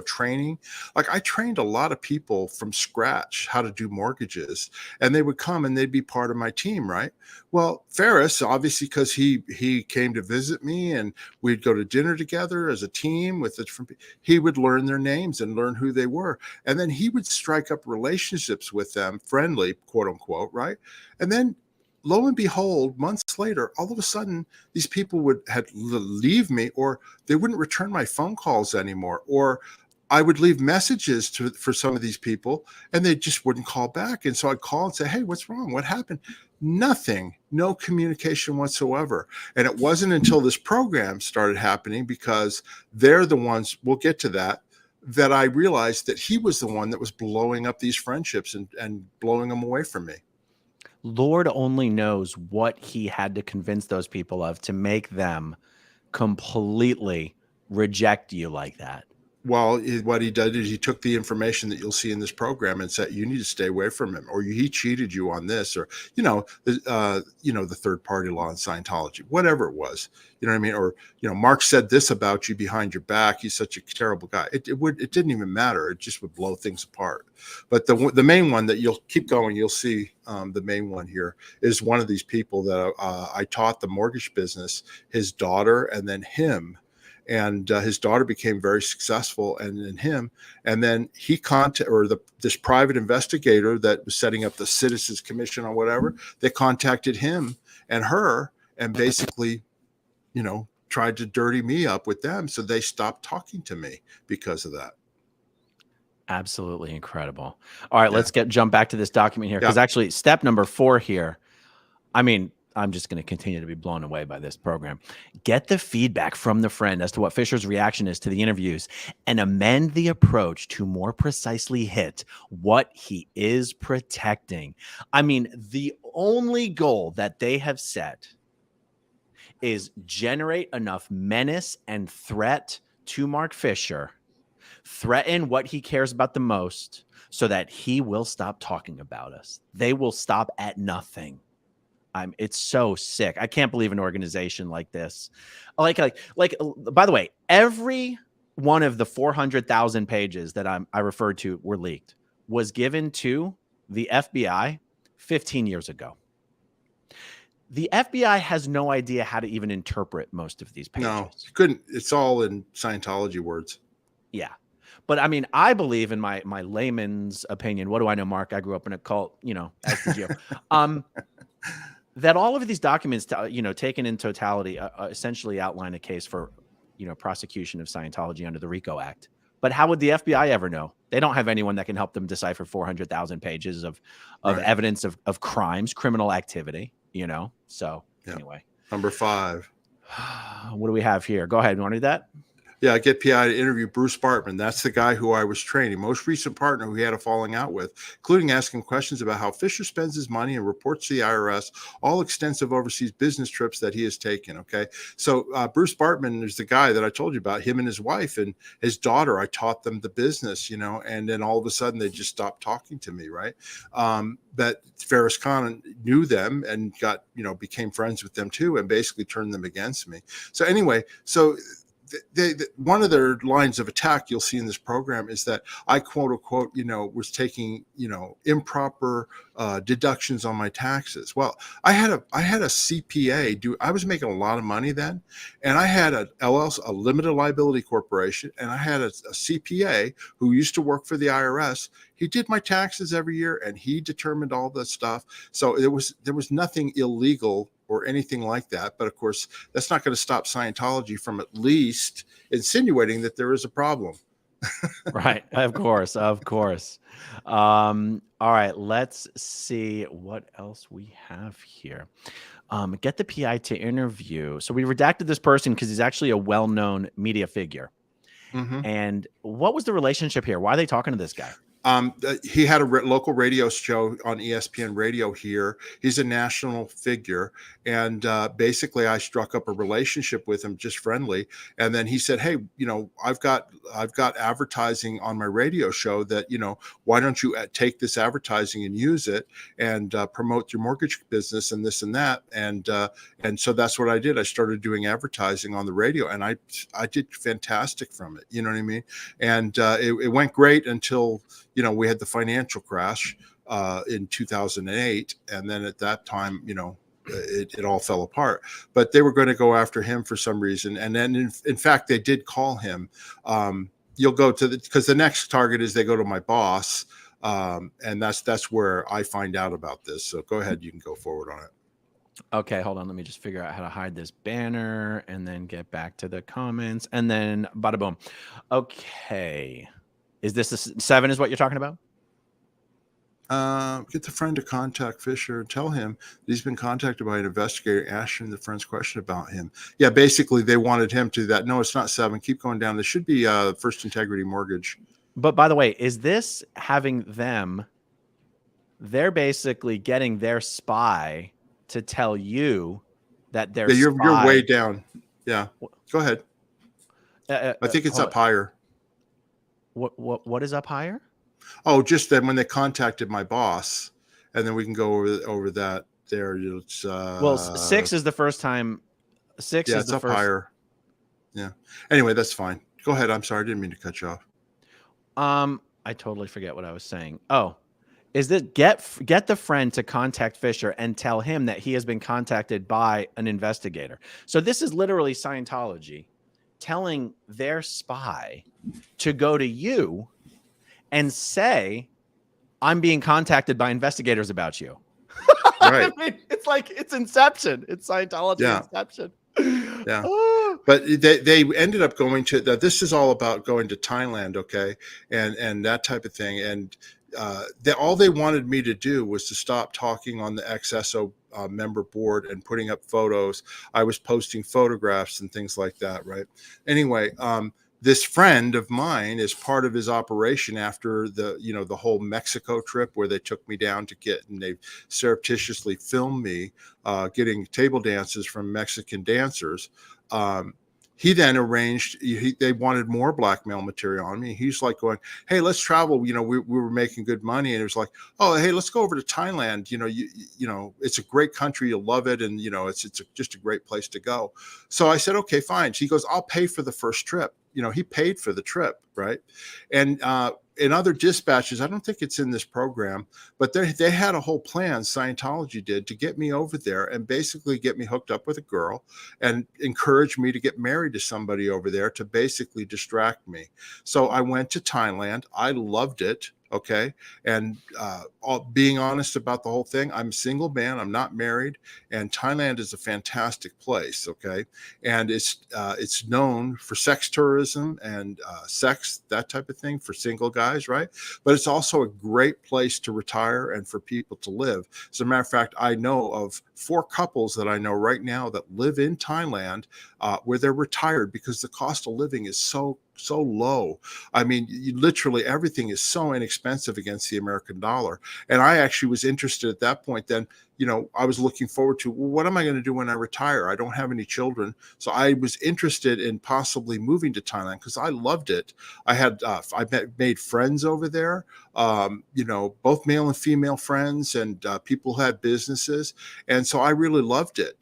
training. Like, I trained a lot of people from scratch how to do mortgages, and they would come and they'd be part of my team, right? Well, Ferris, obviously, because he came to visit me and we'd go to dinner together as a team with the different people. He would learn their names and learn who they were, and then he would strike up relationships with them, friendly, quote unquote, right? And then lo and behold, months later, all of a sudden, these people would leave me, or they wouldn't return my phone calls anymore, or I would leave messages for some of these people and they just wouldn't call back. And so I'd call and say, hey, what's wrong? What happened? Nothing, no communication whatsoever. And it wasn't until this program started happening, because they're the ones, we'll get to that, that I realized that he was the one that was blowing up these friendships and blowing them away from me. Lord only knows what he had to convince those people of to make them completely reject you like that. Well, what he did is he took the information that you'll see in this program and said, you need to stay away from him, or he cheated you on this, or, the third party law in Scientology, whatever it was, you know what I mean? Or, Mark said this about you behind your back. He's such a terrible guy. It didn't even matter. It just would blow things apart. But the main one that you'll keep going, you'll see the main one here is one of these people that I taught the mortgage business, his daughter, and then him. And his daughter became very successful, and then him. And then he this private investigator that was setting up the Citizens Commission or whatever, they contacted him and her and basically, tried to dirty me up with them. So they stopped talking to me because of that. Absolutely incredible. All right, let's jump back to this document here, because actually step number 4 here, I mean, I'm just going to continue to be blown away by this program. Get the feedback from the friend as to what Fisher's reaction is to the interviews and amend the approach to more precisely hit what he is protecting. I mean, the only goal that they have set is generate enough menace and threat to Mark Fisher, threaten what he cares about the most, so that he will stop talking about us. They will stop at nothing. It's so sick. I can't believe an organization like this. Like, by the way, every one of the 400,000 pages that I referred to were leaked was given to the FBI 15 years ago. The FBI has no idea how to even interpret most of these pages. No, you couldn't. It's all in Scientology words. Yeah. But I mean, I believe in my layman's opinion. What do I know, Mark? I grew up in a cult, as did you. That all of these documents, taken in totality, essentially outline a case for, prosecution of Scientology under the RICO Act. But how would the FBI ever know? They don't have anyone that can help them decipher 400,000 pages of right. evidence of crimes, criminal activity, So anyway. Number 5. What do we have here? Go ahead. You want to read that? Yeah, I get PI to interview Bruce Bartman. That's the guy who I was training, most recent partner who he had a falling out with, including asking questions about how Fisher spends his money and reports to the IRS, all extensive overseas business trips that he has taken. Okay. So Bruce Bartman is the guy that I told you about, him and his wife and his daughter. I taught them the business, and then all of a sudden they just stopped talking to me. Right. But Ferris Khan knew them and became friends with them too, and basically turned them against me. So anyway, one of their lines of attack you'll see in this program is that I quote unquote, was taking, improper deductions on my taxes. Well, I had a CPA I was making a lot of money then, and I had a LLC, a limited liability corporation, and I had a CPA who used to work for the IRS. He did my taxes every year and he determined all the stuff. So there was nothing illegal or anything like that. But of course, that's not going to stop Scientology from at least insinuating that there is a problem. Right. Of course. All right. Let's see what else we have here. Get the PI to interview. So we redacted this person because he's actually a well-known media figure. Mm-hmm. And what was the relationship here? Why are they talking to this guy? He had a local radio show on ESPN radio here. He's a national figure. And basically I struck up a relationship with him, just friendly. And then he said, hey, I've got advertising on my radio show that, why don't you take this advertising and use it and promote your mortgage business and this and that. And so that's what I did. I started doing advertising on the radio and I did fantastic from it. You know what I mean? And it went great until, we had the financial crash in 2008. And then at that time, it all fell apart. But they were going to go after him for some reason. And then, in fact, they did call him. You'll go to because the next target is they go to my boss. And that's where I find out about this. So go ahead. You can go forward on it. Okay, hold on. Let me just figure out how to hide this banner and then get back to the comments. And then bada boom. Okay. Is this 7 is what you're talking about? Get the friend to contact Fisher and tell him that he's been contacted by an investigator asking the friend's question about him. Yeah, basically they wanted him to do that. No, it's not 7. Keep going down. This should be First Integrity Mortgage. But by the way, is this having them? They're basically getting their spy to tell you that they're you're way down. Yeah, go ahead. I think it's up higher. What is up higher? Oh, just that when they contacted my boss, and then we can go over that there. It's well, 6 is the first time. 6 is it's the up first. higher. Yeah. Anyway, that's fine. Go ahead. I'm sorry, I didn't mean to cut you off. I totally forget what I was saying. Oh, is this get the friend to contact Fisher and tell him that he has been contacted by an investigator. So this is literally Scientology telling their spy to go to you and say, I'm being contacted by investigators about you. Right. I mean, it's like it's Inception. It's Scientology Inception. Yeah. But they ended up going to this is all about going to Thailand, okay, and that type of thing. And all they wanted me to do was to stop talking on the XSO member board and putting up photos. I was posting photographs and things like that, right? Anyway, this friend of mine is part of his operation after the whole Mexico trip where they took me down and they surreptitiously filmed me getting table dances from Mexican dancers. He then arranged, they wanted more blackmail material on me. He's like going, hey, let's travel. We were making good money. And it was like, oh, hey, let's go over to Thailand. It's a great country. You'll love it. And, it's just a great place to go. So I said, okay, fine. So he goes, I'll pay for the first trip. He paid for the trip. Right. And, in other dispatches, I don't think it's in this program, but they had a whole plan, Scientology did, to get me over there and basically get me hooked up with a girl and encourage me to get married to somebody over there to basically distract me. So I went to Thailand. I loved it. Okay. And being honest about the whole thing, I'm a single man. I'm not married. And Thailand is a fantastic place. Okay. And it's known for sex tourism and sex, that type of thing for single guys. Right. But it's also a great place to retire and for people to live. As a matter of fact, I know of 4 couples that I know right now that live in Thailand where they're retired because the cost of living is so low. I mean, literally everything is so inexpensive against the American dollar. And I actually was interested at that point. Then, I was looking forward to, well, what am I going to do when I retire? I don't have any children. So I was interested in possibly moving to Thailand because I loved it. I made friends over there, both male and female friends, and people who had businesses. And so I really loved it,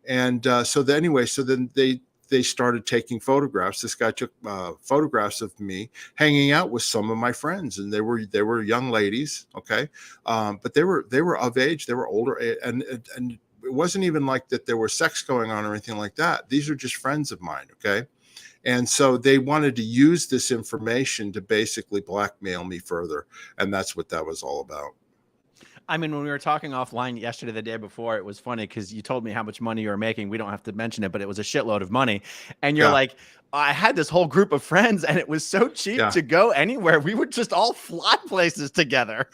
And so then they started taking photographs. This guy took photographs of me hanging out with some of my friends, and they were young ladies, okay, but they were of age, they were older, and it wasn't even like that there was sex going on or anything like that. These are just friends of mine, okay, and so they wanted to use this information to basically blackmail me further, and that's what that was all about. I mean, when we were talking offline yesterday, the day before, it was funny because you told me how much money you were making. We don't have to mention it, but it was a shitload of money. And you're like, I had this whole group of friends and it was so cheap to go anywhere. We would just all fly places together.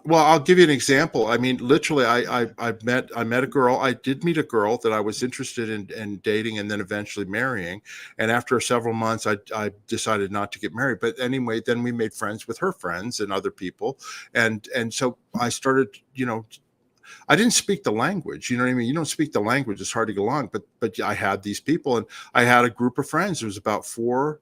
Well, I'll give you an example. I mean, literally, I met a girl. I did meet a girl that I was interested in dating and then eventually marrying. And after several months, I decided not to get married. But anyway, then we made friends with her friends and other people. And so I started, I didn't speak the language. You know what I mean? You don't speak the language. It's hard to get along. But I had these people, and I had a group of friends. There was about 4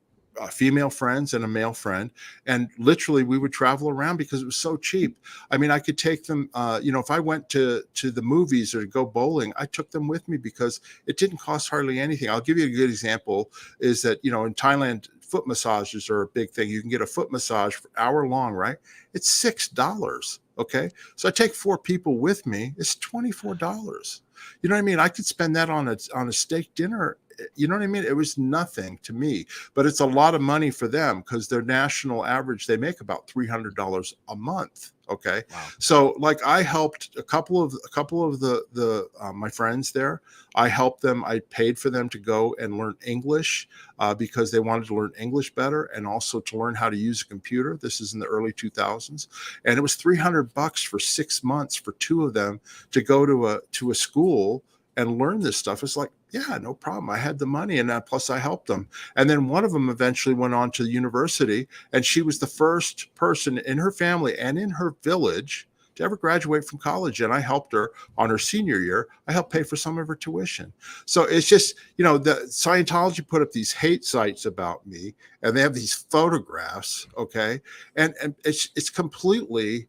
female friends and a male friend, and literally we would travel around because it was so cheap. I mean, I could take them, if I went to the movies or to go bowling, I took them with me because it didn't cost hardly anything. I'll give you a good example is that, in Thailand, foot massages are a big thing. You can get a foot massage for hour long, right? It's $6. Okay. So I take 4 people with me. It's $24. You know what I mean? I could spend that on a steak dinner You know what I mean? It was nothing to me, but it's a lot of money for them because their national average, they make about $300 a month. Okay. Wow. So like I helped a couple of the my friends there. I helped them. I paid for them to go and learn English because they wanted to learn English better and also to learn how to use a computer. This is in the early 2000s. And it was $300 for 6 months for two of them to go to a school and learn this stuff. It's like, yeah, no problem. I had the money, and plus I helped them. And then one of them eventually went on to the university, and she was the first person in her family and in her village to ever graduate from college. And I helped her on her senior year. I helped pay for some of her tuition. So it's just, the Scientology put up these hate sites about me, and they have these photographs. Okay. And it's completely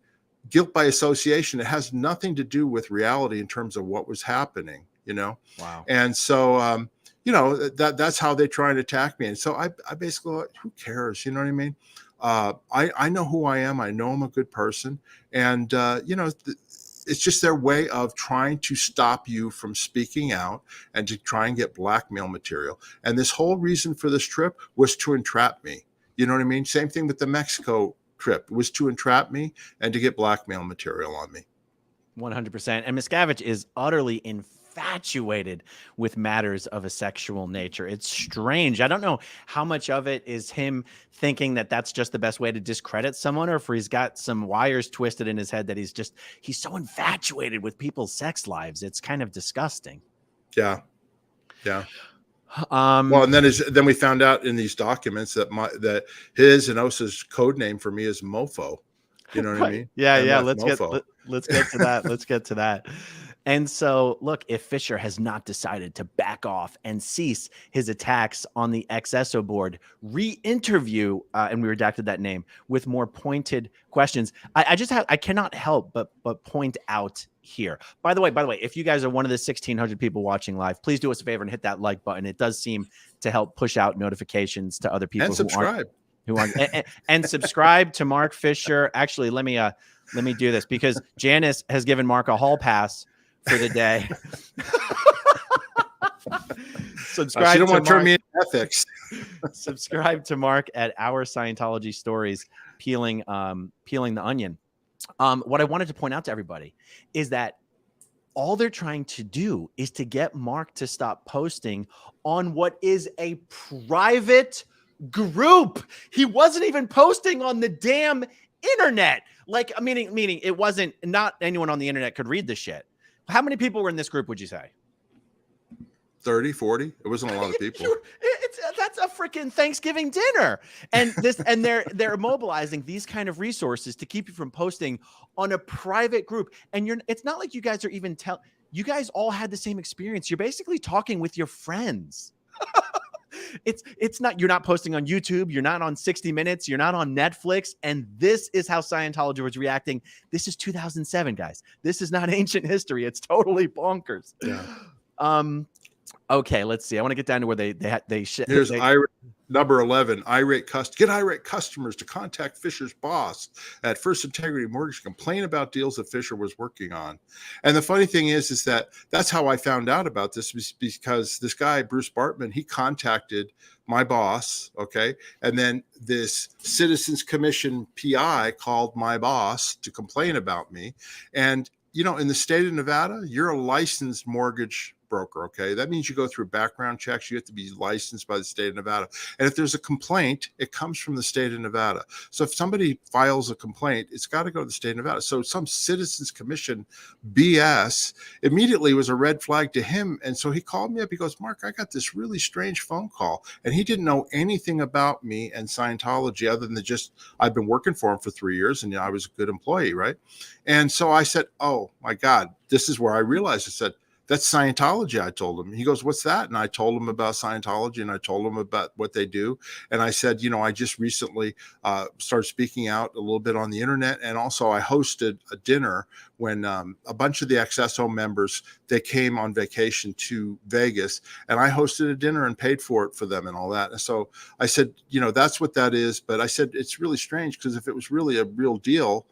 guilt by association. It has nothing to do with reality in terms of what was happening. Wow. And so, that's how they try and attack me. And so I basically, who cares? You know what I mean? I know who I am. I know I'm a good person. And, it's just their way of trying to stop you from speaking out and to try and get blackmail material. And this whole reason for this trip was to entrap me. You know what I mean? Same thing with the Mexico trip, was to entrap me and to get blackmail material on me. 100%. And Miscavige is utterly infatuated with matters of a sexual nature. It's strange. I don't know how much of it is him thinking that that's just the best way to discredit someone, or if he's got some wires twisted in his head that he's so infatuated with people's sex lives. It's kind of disgusting. Yeah. Yeah. Well, and then we found out in these documents that his and Osa's code name for me is Mofo. You know what I mean? Yeah. Let's Get to that. Let's get to that. And so, look, if Fisher has not decided to back off and cease his attacks on the XSO board, re-interview, and we redacted that name, with more pointed questions, I cannot help but point out here. By the way, if you guys are one of the 1,600 people watching live, please do us a favor and hit that like button. It does seem to help push out notifications to other people. And subscribe. And subscribe to Mark Fisher. Actually, let me do this because Janice has given Mark a hall pass for the day. Subscribe. She don't want to turn me into ethics. Subscribe to Mark at Our Scientology Stories, peeling the onion. What I wanted to point out to everybody is that all they're trying to do is to get Mark to stop posting on what is a private group. He wasn't even posting on the damn internet. Like, meaning it wasn't, not anyone on the internet could read this shit. How many people were in this group, would you say? 30, 40. It wasn't a lot of people. That's a freaking Thanksgiving dinner. And they're mobilizing these kind of resources to keep you from posting on a private group. And it's not like you guys are even you guys all had the same experience. You're basically talking with your friends. It's not, you're not posting on YouTube, you're not on 60 Minutes, you're not on Netflix, and this is how Scientology was reacting. This is 2007, guys. This is not ancient history. It's totally bonkers. Yeah. Okay, let's see. I want to get down to where Here's number 11. Get irate customers to contact Fisher's boss at First Integrity Mortgage to complain about deals that Fisher was working on. And the funny thing is that's how I found out about this, because this guy, Bruce Bartman, he contacted my boss. Okay. And then this Citizens Commission PI called my boss to complain about me. And, in the state of Nevada, you're a licensed mortgage broker. Okay. That means you go through background checks. You have to be licensed by the state of Nevada. And if there's a complaint, it comes from the state of Nevada. So if somebody files a complaint, it's got to go to the state of Nevada. So some Citizens Commission BS immediately was a red flag to him. And so he called me up. He goes, Mark, I got this really strange phone call. And he didn't know anything about me and Scientology other than just I've been working for him for 3 years and I was a good employee. Right. And so I said, oh my God, this is where I realized. I said, that's Scientology, I told him. He goes, what's that? And I told him about Scientology, and I told him about what they do. And I said, I just recently started speaking out a little bit on the internet. And also I hosted a dinner when a bunch of the XSO members, they came on vacation to Vegas, and I hosted a dinner and paid for it for them and all that. And so I said, that's what that is. But I said, it's really strange, because if it was really a real deal,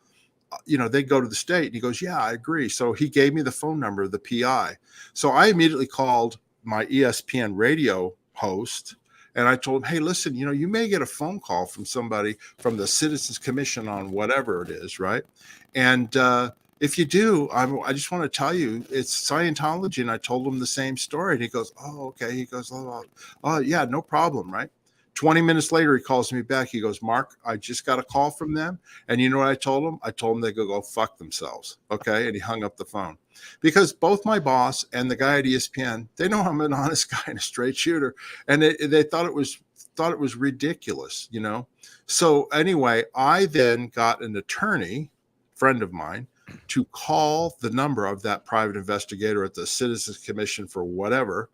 they go to the state. And he goes, yeah, I agree. So he gave me the phone number of the PI. So I immediately called my ESPN radio host, and I told him, hey, listen, you may get a phone call from somebody from the Citizens Commission on whatever it is, right? And if you do, I just want to tell you, it's Scientology. And I told him the same story. And he goes, oh, okay. He goes, oh yeah, no problem, right? 20 minutes later, he calls me back. He goes, Mark, I just got a call from them. And you know what I told him? I told them they go fuck themselves. Okay. And he hung up the phone, because both my boss and the guy at ESPN, they know I'm an honest guy and a straight shooter. And they thought it was ridiculous, So anyway, I then got an attorney, friend of mine, to call the number of that private investigator at the Citizens Commission for whatever,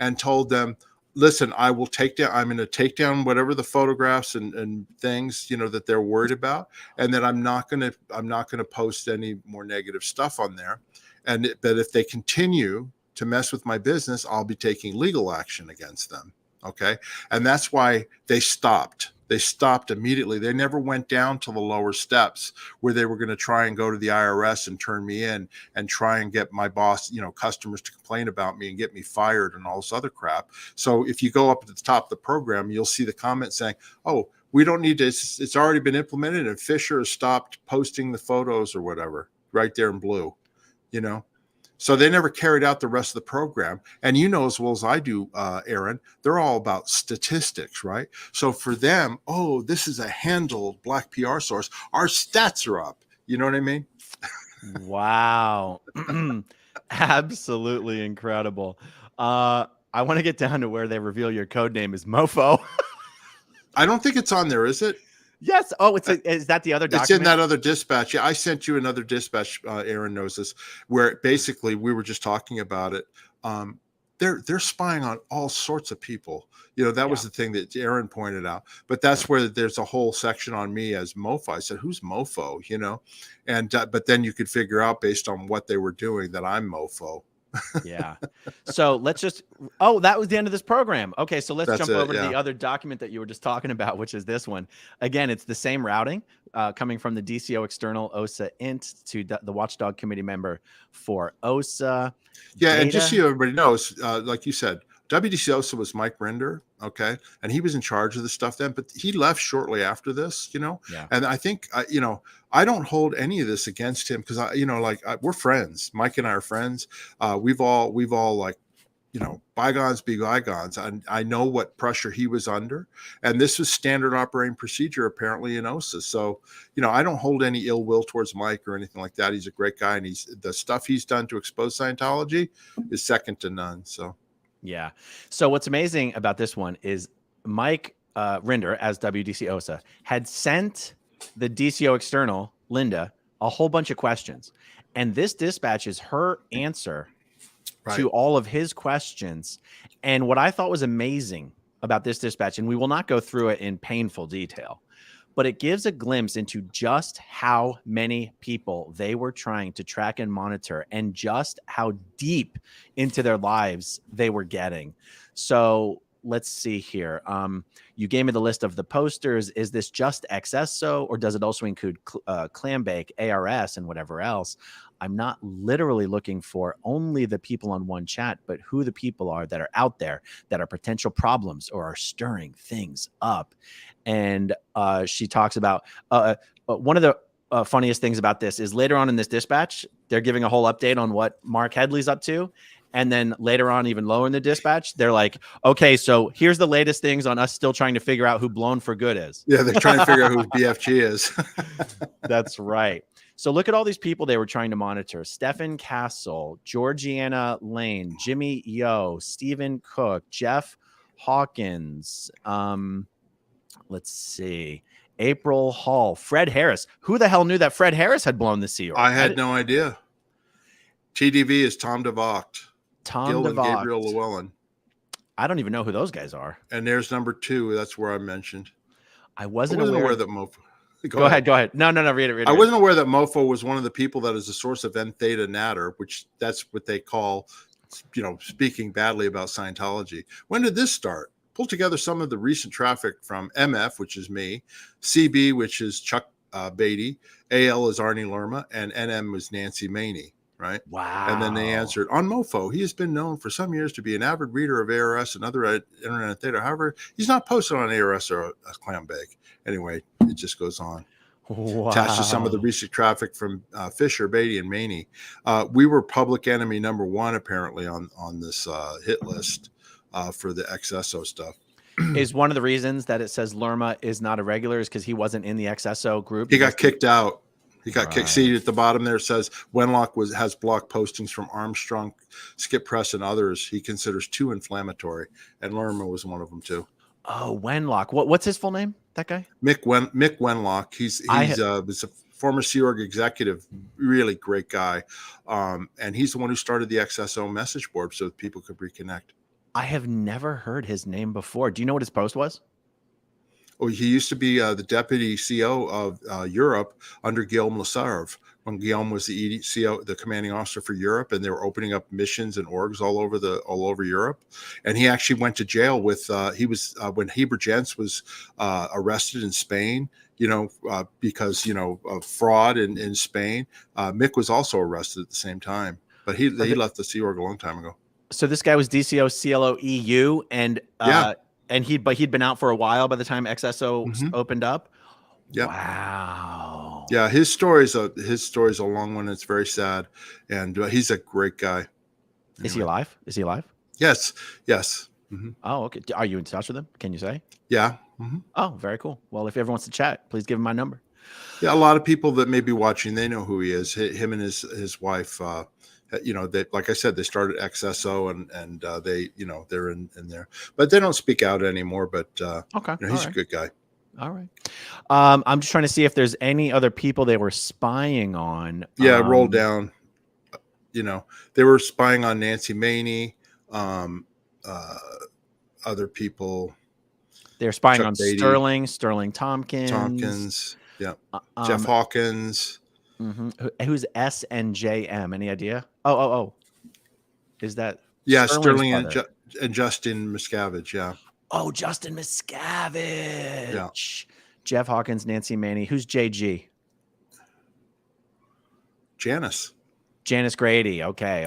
and told them, listen, I'm going to take down whatever the photographs and things, that they're worried about. And that I'm not going to post any more negative stuff on there. But if they continue to mess with my business, I'll be taking legal action against them. Okay. And that's why they stopped. They stopped immediately. They never went down to the lower steps where they were going to try and go to the IRS and turn me in and try and get my boss, customers to complain about me and get me fired and all this other crap. So if you go up at the top of the program, you'll see the comment saying, oh, we don't need to, it's already been implemented, and Fisher has stopped posting the photos or whatever, right there in blue, So they never carried out the rest of the program. And as well as I do, Aaron, they're all about statistics, right? So for them, oh, this is a handled black PR source. Our stats are up. You know what I mean? Wow. Absolutely incredible. I want to get down to where they reveal your code name is Mofo. I don't think it's on there, is it? Yes. Oh, is that the other document? It's in that other dispatch. Yeah, I sent you another dispatch. Aaron knows this, where basically we were just talking about it. They're spying on all sorts of people. That was the thing that Aaron pointed out. But that's where there's a whole section on me as Mofo. I said, who's Mofo? And but then you could figure out based on what they were doing that I'm Mofo. Yeah. So that was the end of this program. Okay. So let's jump over to the other document that you were just talking about, which is this one. Again, it's the same routing coming from the DCO external OSA int to the Watchdog Committee member for OSA. Yeah. Data. And just so everybody knows, like you said, WDC OSA was Mike Rinder. Okay. And he was in charge of the stuff then, but he left shortly after this, Yeah. And I think, I don't hold any of this against him, because we're friends. Mike and I are friends. We've all bygones be bygones. I know what pressure he was under, and this was standard operating procedure apparently in OSA. So, I don't hold any ill will towards Mike or anything like that. He's a great guy, and the stuff he's done to expose Scientology is second to none. So, yeah. So what's amazing about this one is Mike Rinder, as WDC OSA, had sent the DCO external, Linda, a whole bunch of questions. And this dispatch is her answer to all of his questions. And what I thought was amazing about this dispatch, and we will not go through it in painful detail, but it gives a glimpse into just how many people they were trying to track and monitor, and just how deep into their lives they were getting. So let's see here. You gave me the list of the posters. Is this just XSO, or does it also include Clambake, ARS, and whatever else? I'm not literally looking for only the people on one chat, but who the people are that are out there that are potential problems or are stirring things up. And she talks about one of the funniest things about this is later on in this dispatch, they're giving a whole update on what Mark Headley's up to. And then later on, even lower in the dispatch, they're like, okay, so here's the latest things on us still trying to figure out who Blown for Good is. Yeah, they're trying to figure out who BFG is. That's right. So look at all these people they were trying to monitor. Stephen Castle, Georgiana Lane, Jimmy Yo, Stephen Cook, Jeff Hawkins. Let's see. April Hall, Fred Harris. Who the hell knew that Fred Harris had blown the Sea Org? I had no idea. TDV is Tom DeVocht. Tom and Gabriel Llewellyn. I don't even know who those guys are. And there's number 2. That's where I mentioned. I wasn't aware that Mofo. Go ahead. No, read it. I wasn't aware that Mofo was one of the people that is the source of N Theta Natter, which that's what they call, speaking badly about Scientology. When did this start? Pull together some of the recent traffic from MF, which is me, CB, which is Chuck Beatty, AL is Arnie Lerma, and NM was Nancy Maney. right? Wow. And then they answered, on MoFo, he has been known for some years to be an avid reader of ARS and other internet data. However, he's not posted on ARS or a Clambake. Anyway, it just goes on. Wow. Attached to some of the recent traffic from Fisher, Beatty, and Maney. We were public enemy #1 apparently on this hit list for the XSO stuff. Is one of the reasons that it says Lerma is not a regular is because he wasn't in the XSO group? He got kicked out. He got kicked. Right. See at the bottom there, it says Wenlock has blocked postings from Armstrong, Skip Press, and others he considers too inflammatory. And Lerma was one of them too. Oh, Wenlock. What's his full name? That guy? Mick Wenlock. He's was a former Sea Org executive, really great guy. And he's the one who started the XSO message board so that people could reconnect. I have never heard his name before. Do you know what his post was? Oh, he used to be the deputy CO of Europe under Guillaume Lasarve, when Guillaume was the CO, the commanding officer for Europe, and they were opening up missions and orgs all over Europe. And he actually went to jail with when Heber Jens was arrested in Spain, because of fraud in Spain. Mick was also arrested at the same time, but he left the Sea Org a long time ago. So this guy was DCO CLO EU, and he'd been out for a while by the time XSO opened up. Yeah. Wow. Yeah, his story's a long one. It's very sad, and he's a great guy. Anyway. Is he alive? Is he alive? Yes. Mm-hmm. Oh, okay. Are you in touch with him? Can you say? Yeah. Mm-hmm. Oh, very cool. Well, if everyone wants to chat, please give him my number. Yeah, a lot of people that may be watching, they know who he is. Him and his wife. They, like I said, they started XSO and they, they're in there, but they don't speak out anymore. But okay, he's a good guy. All right. I'm just trying to see if there's any other people they were spying on. Yeah, roll down. They were spying on Nancy Maney, other people. They're spying Chuck on Beatty, Sterling Tompkins. Yeah. Jeff Hawkins. Mm-hmm. Who's SNJM? Any idea? Oh. Is that? Yeah, Sterling and Justin Miscavige. Yeah. Oh, Justin Miscavige. Yeah. Jeff Hawkins, Nancy Maney. Who's JG? Janice Grady. Okay.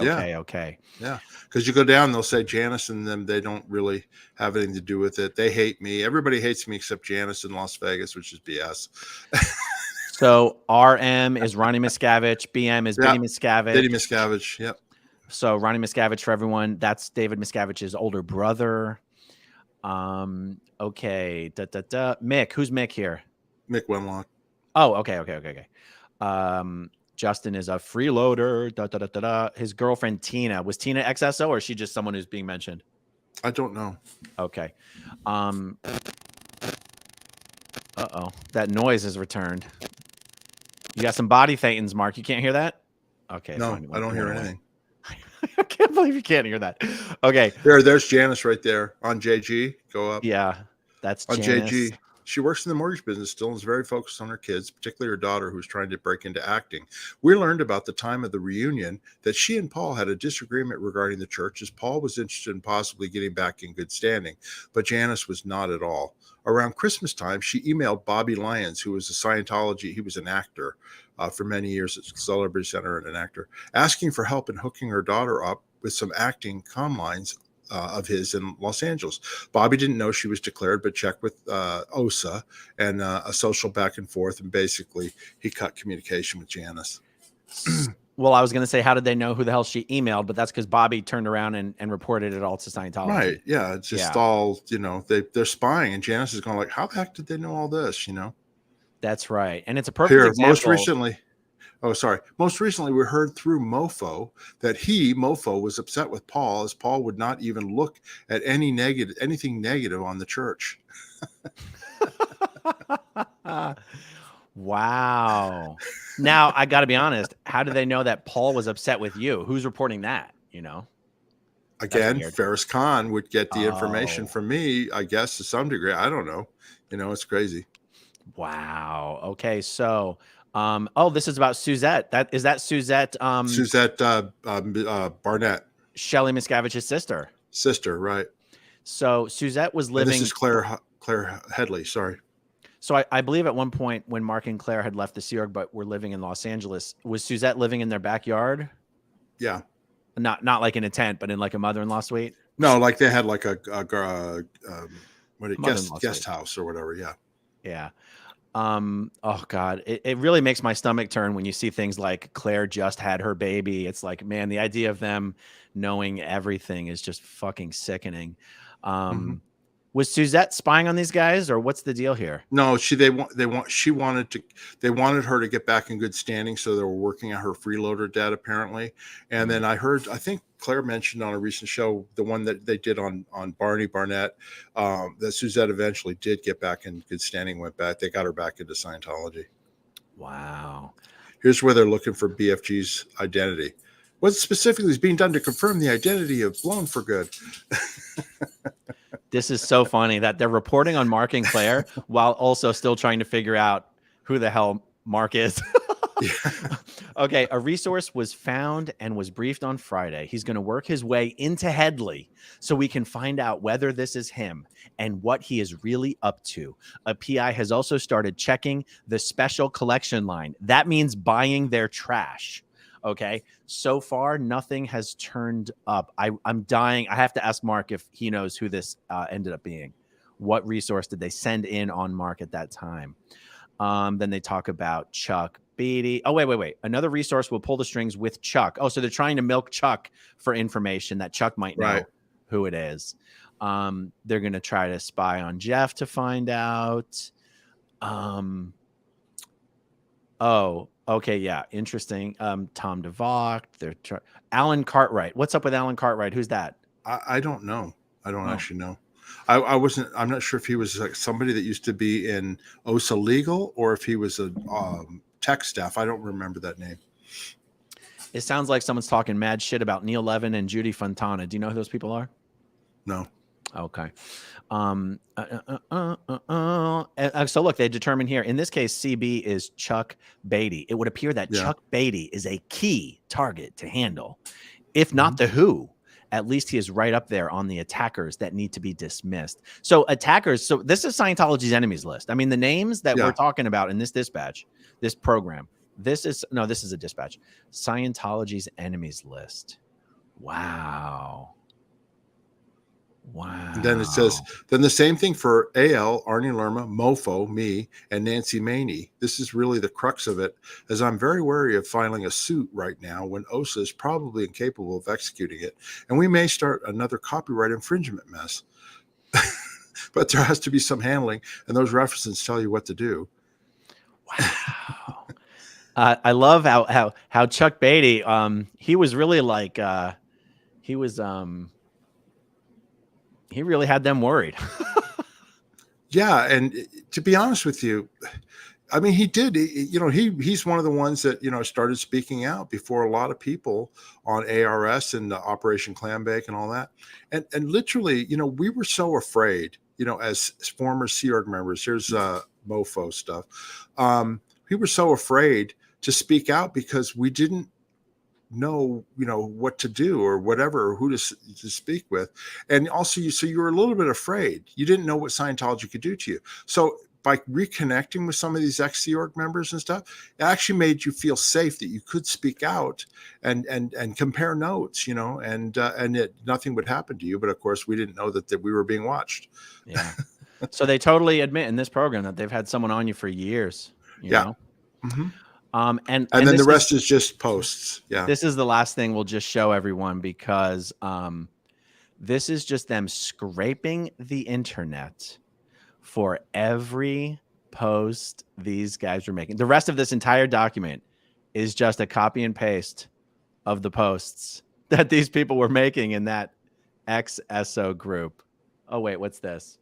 Yeah, because you go down, they'll say Janice and them. They don't really have anything to do with it. They hate me. Everybody hates me except Janice in Las Vegas, which is BS. So RM is Ronnie Miscavige. BM is Biddy Miscavige. Biddy Miscavige. Yep. So Ronnie Miscavige, for everyone, that's David Miscavige's older brother. Okay. Mick, who's Mick here? Mick Wenlock. Oh, okay. Justin is a freeloader. His girlfriend Tina. Was Tina XSO or is she just someone who's being mentioned? I don't know. Okay. That noise has returned. You got some body thetans, Mark. You can't hear that? Okay. No, I don't hear anything. I can't believe you can't hear that. Okay. There's Janice right there on JG. Go up. Yeah, that's on Janice. JG. She works in the mortgage business still and is very focused on her kids, particularly her daughter who's trying to break into acting. We learned about the time of the reunion that she and Paul had a disagreement regarding the church, as Paul was interested in possibly getting back in good standing, but Janice was not at all. Around Christmas time, she emailed Bobby Lyons, who was a Scientology, he was an actor for many years at Celebrity Center and an actor, asking for help in hooking her daughter up with some acting comm lines of his in Los Angeles. Bobby didn't know she was declared, but checked with OSA and a social back and forth. And basically he cut communication with Janice. Well, I was going to say, how did they know who the hell she emailed? But that's because Bobby turned around and reported it all to Scientology. Right. Yeah. It's just all, they're spying. And Janice is going like, how the heck did they know all this? That's right. And it's a perfect example. Most recently, we heard through Mofo that Mofo was upset with Paul, as Paul would not even look at anything negative on the church. Wow. Now, I got to be honest. How do they know that Paul was upset with you? Who's reporting that, Again, Ferris Khan would get the information from me, I guess, to some degree. I don't know. It's crazy. Wow. Okay. So, this is about Suzette. Is that Suzette? Suzette Barnett. Shelley Miscavige's sister. Sister, right. So Suzette was living. And this is Claire Headley. Sorry. So I believe at one point when Mark and Claire had left the Sea Org, but were living in Los Angeles, was Suzette living in their backyard? Yeah. Not like in a tent, but in like a mother-in-law suite. No, like they had like a Mother-in-law guest suite. house or whatever. Yeah. Yeah. Oh God, it really makes my stomach turn when you see things like Claire just had her baby. It's like, man, the idea of them knowing everything is just fucking sickening. Mm-hmm. Was Suzette spying on these guys, or what's the deal here? No, she wanted to, they wanted her to get back in good standing, so they were working at her freeloader debt apparently. And then I think Claire mentioned on a recent show, the one that they did on Barney Barnett, that Suzette eventually did get back in good standing, they got her back into Scientology. Wow. Here's where they're looking for BFG's identity. What specifically is being done to confirm the identity of Blown for Good? This is so funny that they're reporting on Mark and Claire while also still trying to figure out who the hell Mark is. Okay, a resource was found and was briefed on Friday. He's going to work his way into Headley so we can find out whether this is him and what he is really up to. A PI has also started checking the special collection line. That means buying their trash. Okay, so far nothing has turned up. I'm dying. I have to ask Mark if he knows who this ended up being. What resource did they send in on Mark at that time? Then they talk about Chuck Beatty. Oh, wait. Another resource will pull the strings with Chuck. Oh, so they're trying to milk Chuck for information that Chuck might know who it is. They're going to try to spy on Jeff to find out. Oh, okay. Yeah. Interesting. Tom DeVocht. Alan Cartwright. What's up with Alan Cartwright? Who's that? I don't know. I don't actually know. I'm not sure if he was like somebody that used to be in OSA Legal or if he was a tech staff. I don't remember that name. It sounds like someone's talking mad shit about Neil Levin and Judy Fontana. Do you know who those people are? No. Okay. So look, they determined here, in this case, CB is Chuck Beatty. It would appear that Chuck Beatty is a key target to handle. If not the who, at least he is right up there on the attackers that need to be dismissed. So attackers, so this is Scientology's enemies list. I mean, the names that we're talking about in this dispatch, this program, this is a dispatch. Scientology's enemies list. Wow. And then it says, then the same thing for AL, Arnie Lerma, Mofo, me, and Nancy Maney. This is really the crux of it, as I'm very wary of filing a suit right now when OSA is probably incapable of executing it, and we may start another copyright infringement mess. But there has to be some handling, and those references tell you what to do. Wow. I love how Chuck Beatty, he was really like, he really had them worried. Yeah. And to be honest with you, I mean, he did, he's one of the ones that, started speaking out before a lot of people on ARS and Operation Clambake and all that. And literally, we were so afraid, as former Sea Org members, here's Mofo stuff. We were so afraid to speak out because we didn't know what to do or whatever, or who to speak with. And also you were a little bit afraid. You didn't know what Scientology could do to you. So by reconnecting with some of these ex-Sea Org members and stuff, it actually made you feel safe that you could speak out and compare notes, and nothing would happen to you. But of course we didn't know that we were being watched. Yeah. So they totally admit in this program that they've had someone on you for years, you know? Mm-hmm. And then the rest is just posts. Yeah. This is the last thing we'll just show everyone because this is just them scraping the internet for every post these guys are making. The rest of this entire document is just a copy and paste of the posts that these people were making in that XSO group. Oh, wait, what's this?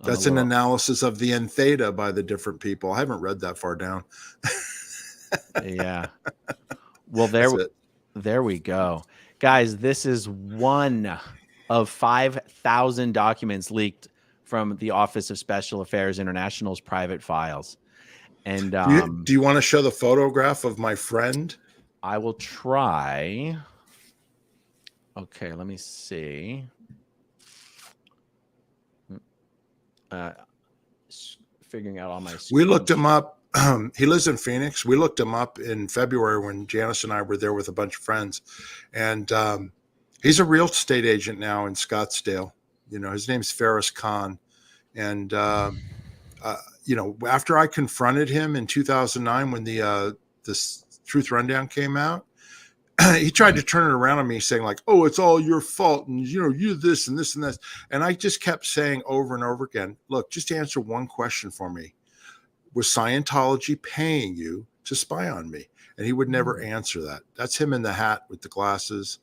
That's an analysis of the N theta by the different people. I haven't read that far down. Yeah. Well, there we go. Guys, this is one of 5,000 documents leaked from the Office of Special Affairs International's private files. And do you want to show the photograph of my friend? I will try. Okay, let me see. Figuring out all my screens. We looked him up he lives in Phoenix. We looked him up in February when Janice and I were there with a bunch of friends, and he's a real estate agent now in Scottsdale. His name's Ferris Khan, and after I confronted him in 2009 when this Truth Rundown came out, he tried to turn it around on me, saying like, "Oh, it's all your fault, and you this and this and this." And I just kept saying over and over again, "Look, just answer one question for me. Was Scientology paying you to spy on me?" And he would never answer that. That's him in the hat with the glasses.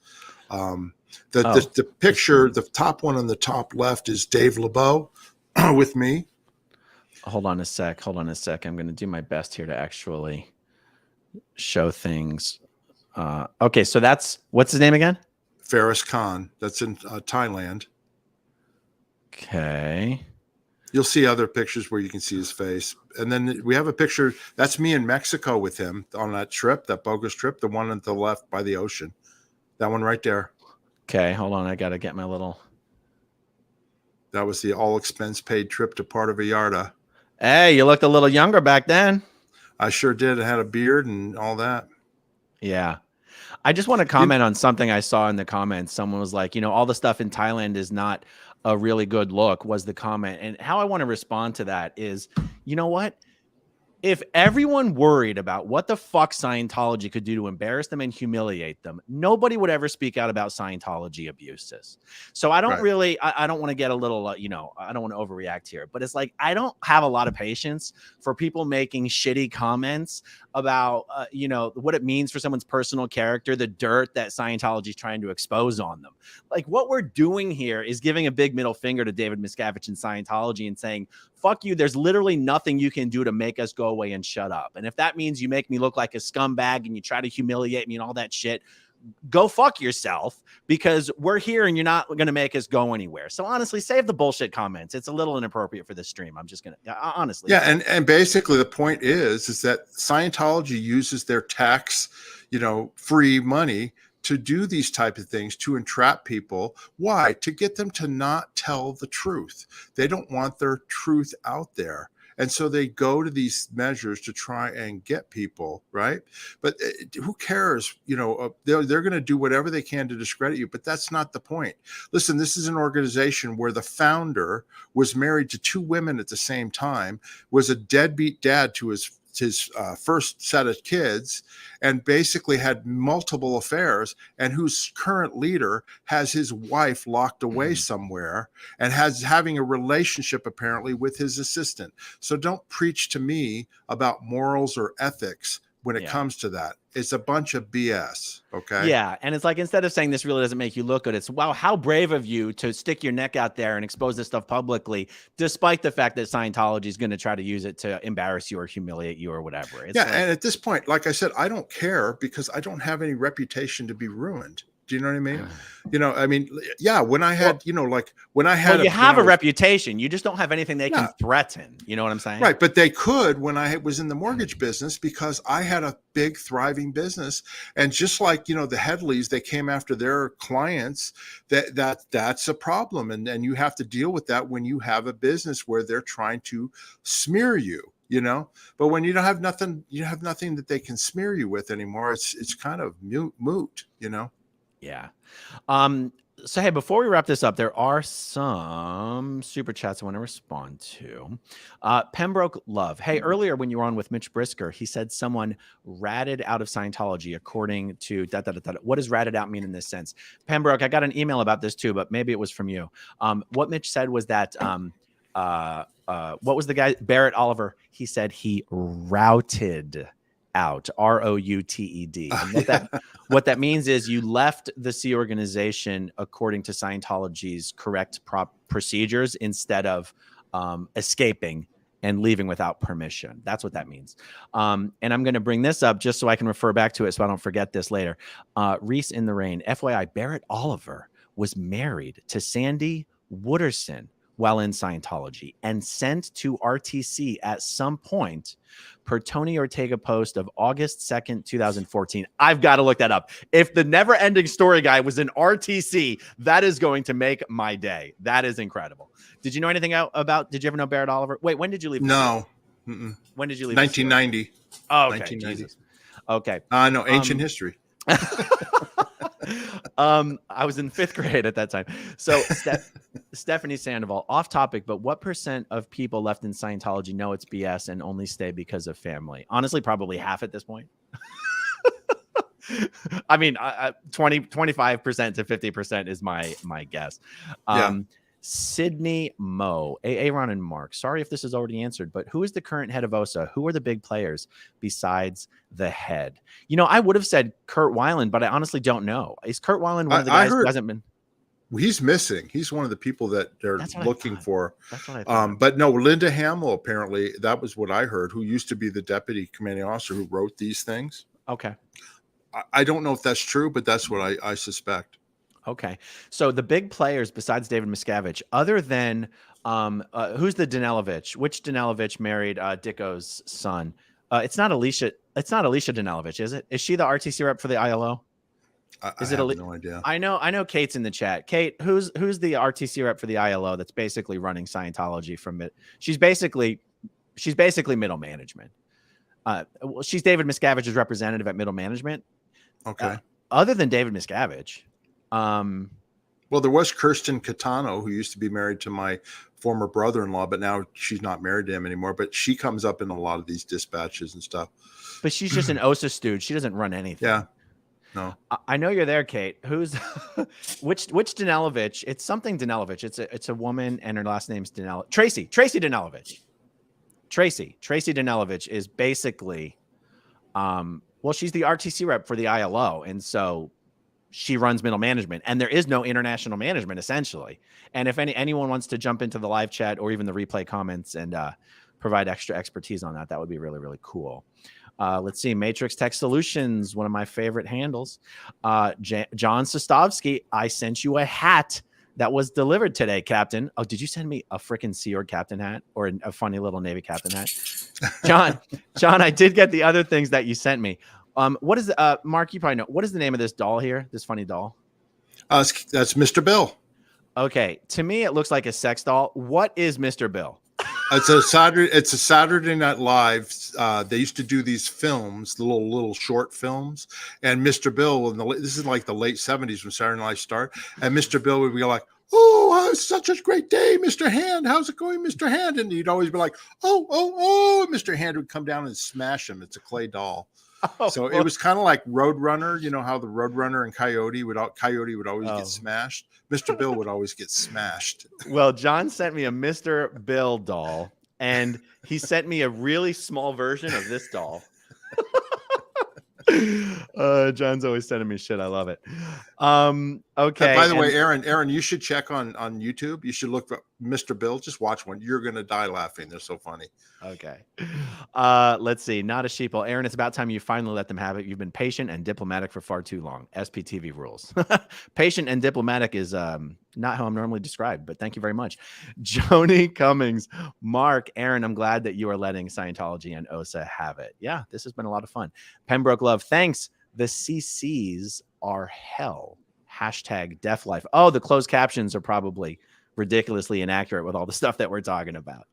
The picture, the top one on the top left is Dave LeBeau with me. Hold on a sec. I'm going to do my best here to actually show things. Okay, so what's his name again? Ferris Khan. That's in Thailand. Okay. You'll see other pictures where you can see his face. And then we have a picture. That's me in Mexico with him on that trip, that bogus trip, the one on the left by the ocean. That one right there. Okay, hold on. I got to get my little. That was the all expense paid trip to Puerto Vallarta. Hey, you looked a little younger back then. I sure did. I had a beard and all that. Yeah. I just want to comment on something I saw in the comments. Someone was like, all the stuff in Thailand is not a really good look, was the comment. And how I want to respond to that is, you know what? If everyone worried about what the fuck Scientology could do to embarrass them and humiliate them, nobody would ever speak out about Scientology abuses. So I don't really, I don't want to get a little, I don't want to overreact here, but it's like, I don't have a lot of patience for people making shitty comments about, what it means for someone's personal character, the dirt that Scientology is trying to expose on them. Like what we're doing here is giving a big middle finger to David Miscavige and Scientology and saying, fuck you. There's literally nothing you can do to make us go away and shut up. And if that means you make me look like a scumbag and you try to humiliate me and all that shit, go fuck yourself, because we're here and you're not going to make us go anywhere. So honestly, save the bullshit comments. It's a little inappropriate for this stream. I'm just going to honestly. Yeah. And basically the point is that Scientology uses their tax, free money to do these type of things, to entrap people. Why? To get them to not tell the truth. They don't want their truth out there. And so they go to these measures to try and get people, right? But who cares? They're going to do whatever they can to discredit you, but that's not the point. Listen, this is an organization where the founder was married to 2 women at the same time, was a deadbeat dad to his first set of kids, and basically had multiple affairs, and whose current leader has his wife locked away somewhere and having a relationship apparently with his assistant. So don't preach to me about morals or ethics when it comes to that. It's a bunch of BS. Okay. Yeah. And it's like, instead of saying this really doesn't make you look good, it's, wow, how brave of you to stick your neck out there and expose this stuff publicly, despite the fact that Scientology is going to try to use it to embarrass you or humiliate you or whatever. It's and at this point, like I said, I don't care, because I don't have any reputation to be ruined. Do you know what I mean? When I had, you have a reputation. You just don't have anything they can threaten. You know what I'm saying? Right. But they could when I was in the mortgage business, because I had a big thriving business. And just like, the Headleys, they came after their clients. That's a problem. And you have to deal with that when you have a business where they're trying to smear you. But when you don't have nothing, you have nothing that they can smear you with anymore. It's kind of moot. Yeah. So, hey, before we wrap this up, there are some super chats I want to respond to. Pembroke Love. Hey, earlier when you were on with Mitch Brisker, he said someone ratted out of Scientology according to What does ratted out mean in this sense? Pembroke, I got an email about this too, but maybe it was from you. What Mitch said was that, what was the guy? Barrett Oliver. He said he routed out, R-O-U-T-E-D. And what that means is you left the Sea organization according to Scientology's correct procedures instead of escaping and leaving without permission. That's what that means. And I'm going to bring this up just so I can refer back to it so I don't forget this later. Reese in the Rain. FYI, Barrett Oliver was married to Sandy Wooderson while in Scientology and sent to RTC at some point, per Tony Ortega post of August 2nd, 2014. I've got to look that up. If the Never Ending Story guy was in RTC, that is going to make my day. That is incredible. Did you know anything did you ever know Barrett Oliver? Wait, when did you leave? No. Mm-mm. When did you leave? the Sea Org? 1990. Oh, okay. 1990. Jesus. Okay. No, ancient history. I was in 5th grade at that time. So Stephanie Sandoval, off topic, but what % of people left in Scientology know it's BS and only stay because of family? Honestly, probably half at this point. I mean, 25% to 50% is my guess. Yeah. Sydney Moe, Aaron and Mark. Sorry if this is already answered, but who is the current head of OSA? Who are the big players besides the head? You know, I would have said Kurt Weiland, but I honestly don't know. Is Kurt Weiland one of the guys who hasn't been? He's missing. He's one of the people that they're looking for. That's what I thought. But no, Linda Hamill, apparently, that was what I heard, who used to be the deputy commanding officer who wrote these things. Okay. I don't know if that's true, but that's what I suspect. Okay. So the big players besides David Miscavige, other than who's the Danelovich? Which Danelovich married Dicko's son? It's not Alicia. It's not Alicia Danelovich, is it? Is she the RTC rep for the ILO? I have no idea. I know Kate's in the chat. Kate, who's the RTC rep for the ILO that's basically running Scientology from it? She's basically middle management. She's David Miscavige's representative at middle management. Okay. Other than David Miscavige, well, there was Kirsten Catano, who used to be married to my former brother-in-law, but now she's not married to him anymore. But she comes up in a lot of these dispatches and stuff. But she's just an OSA stooge. She doesn't run anything. Yeah. No. I know you're there, Kate. Who's which Danelovich? It's something Danelovich. It's a woman, and her last name's Tracy Danelovich. Tracy Danelovich is basically, well, she's the RTC rep for the ILO, and so she runs middle management, and there is no international management essentially. And if anyone wants to jump into the live chat or even the replay comments and provide extra expertise on that would be really, really cool. Let's see. Matrix Tech Solutions, one of my favorite handles. John Sostovsky, I sent you a hat that was delivered today, Captain. Oh, did you send me a freaking Sea Org captain hat or a funny little Navy captain hat? John, I did get the other things that you sent me. What is Mark? You probably know. What is the name of this doll here? This funny doll? That's Mr. Bill. Okay, to me it looks like a sex doll. What is Mr. Bill? It's a Saturday Night Live. They used to do these films, the little short films, and Mr. Bill. This is like the late '70s when Saturday Night Live started, and Mr. Bill would be like, "Oh, it's such a great day, Mr. Hand. How's it going, Mr. Hand?" And he'd always be like, "Oh," and Mr. Hand would come down and smash him. It's a clay doll. So it was kind of like Roadrunner. You know how the Roadrunner and Coyote would always get smashed. Mr. Bill would always get smashed. Well, John sent me a Mr. Bill doll, and he sent me a really small version of this doll. John's always sending me shit. I love it. Okay. And by the way, Aaron, you should check on YouTube. You should look for Mr. Bill. Just watch one. You're gonna die laughing. They're so funny. Okay. Let's see. Not a sheeple. Aaron, it's about time you finally let them have it. You've been patient and diplomatic for far too long. SPTV rules. Patient and diplomatic is not how I'm normally described, but thank you very much. Joni Cummings, Mark, Aaron, I'm glad that you are letting Scientology and OSA have it. Yeah, this has been a lot of fun. Pembroke Love, thanks. The CCs are hell. Hashtag Deaf Life. Oh, the closed captions are probably ridiculously inaccurate with all the stuff that we're talking about.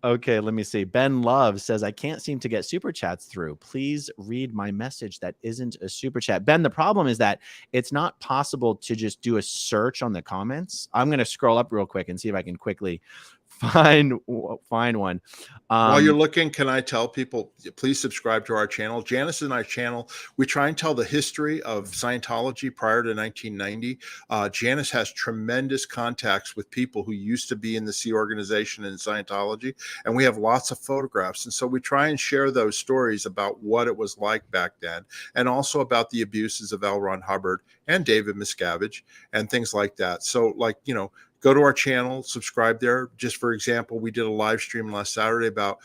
Okay, let me see. Ben Love says, I can't seem to get super chats through. Please read my message that isn't a super chat. Ben, the problem is that it's not possible to just do a search on the comments. I'm going to scroll up real quick and see if I can quickly find one. While you're looking, can I tell people, please subscribe to our channel. Janice and I channel, we try and tell the history of Scientology prior to 1990. Janice has tremendous contacts with people who used to be in the Sea organization and Scientology, and we have lots of photographs. And so we try and share those stories about what it was like back then, and also about the abuses of L. Ron Hubbard and David Miscavige and things like that. So, like, you know, go to our channel, subscribe there. Just for example, we did a live stream last Saturday about,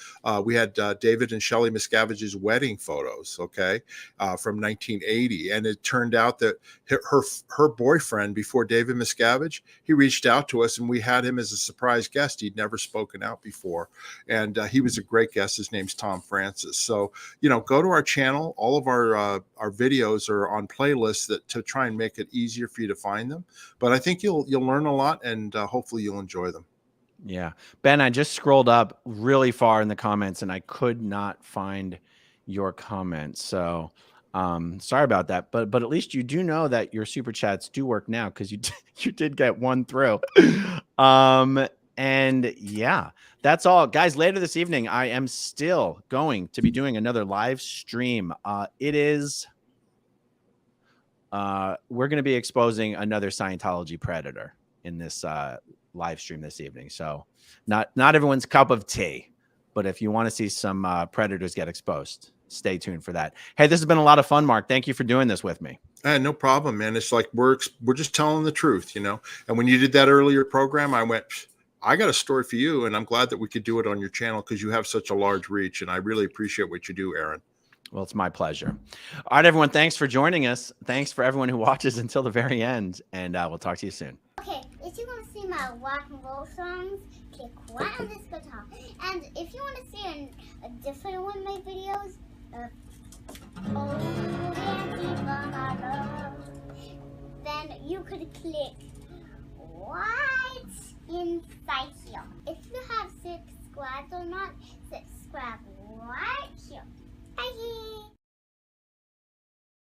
we had David and Shelley Miscavige's wedding photos, from 1980. And it turned out that her boyfriend, before David Miscavige, he reached out to us and we had him as a surprise guest. He'd never spoken out before. And he was a great guest. His name's Tom Francis. So, you know, go to our channel. All of our videos are on playlists to try and make it easier for you to find them. But I think you'll learn a lot, and hopefully you'll enjoy them. Yeah. Ben, I just scrolled up really far in the comments and I could not find your comment. So sorry about that. But at least you do know that your super chats do work now because you did get one through. And yeah, that's all. Guys, later this evening, I am still going to be doing another live stream. We're going to be exposing another Scientology predator in this live stream this evening. So not everyone's cup of tea, but if you want to see some predators get exposed, stay tuned for that. Hey, this has been a lot of fun, Mark. Thank you for doing this with me. No problem, man. It's like we're just telling the truth, you know. And when you did that earlier program, I went, I got a story for you, and I'm glad that we could do it on your channel because you have such a large reach, and I really appreciate what you do, Aaron. Well, it's my pleasure. All right, everyone. Thanks for joining us. Thanks for everyone who watches until the very end, and we'll talk to you soon. Okay, if you want to see my rock and roll songs, click right on this guitar. And if you want to see a different one of my videos, then you could click right inside here. If you have subscribed or not, subscribe right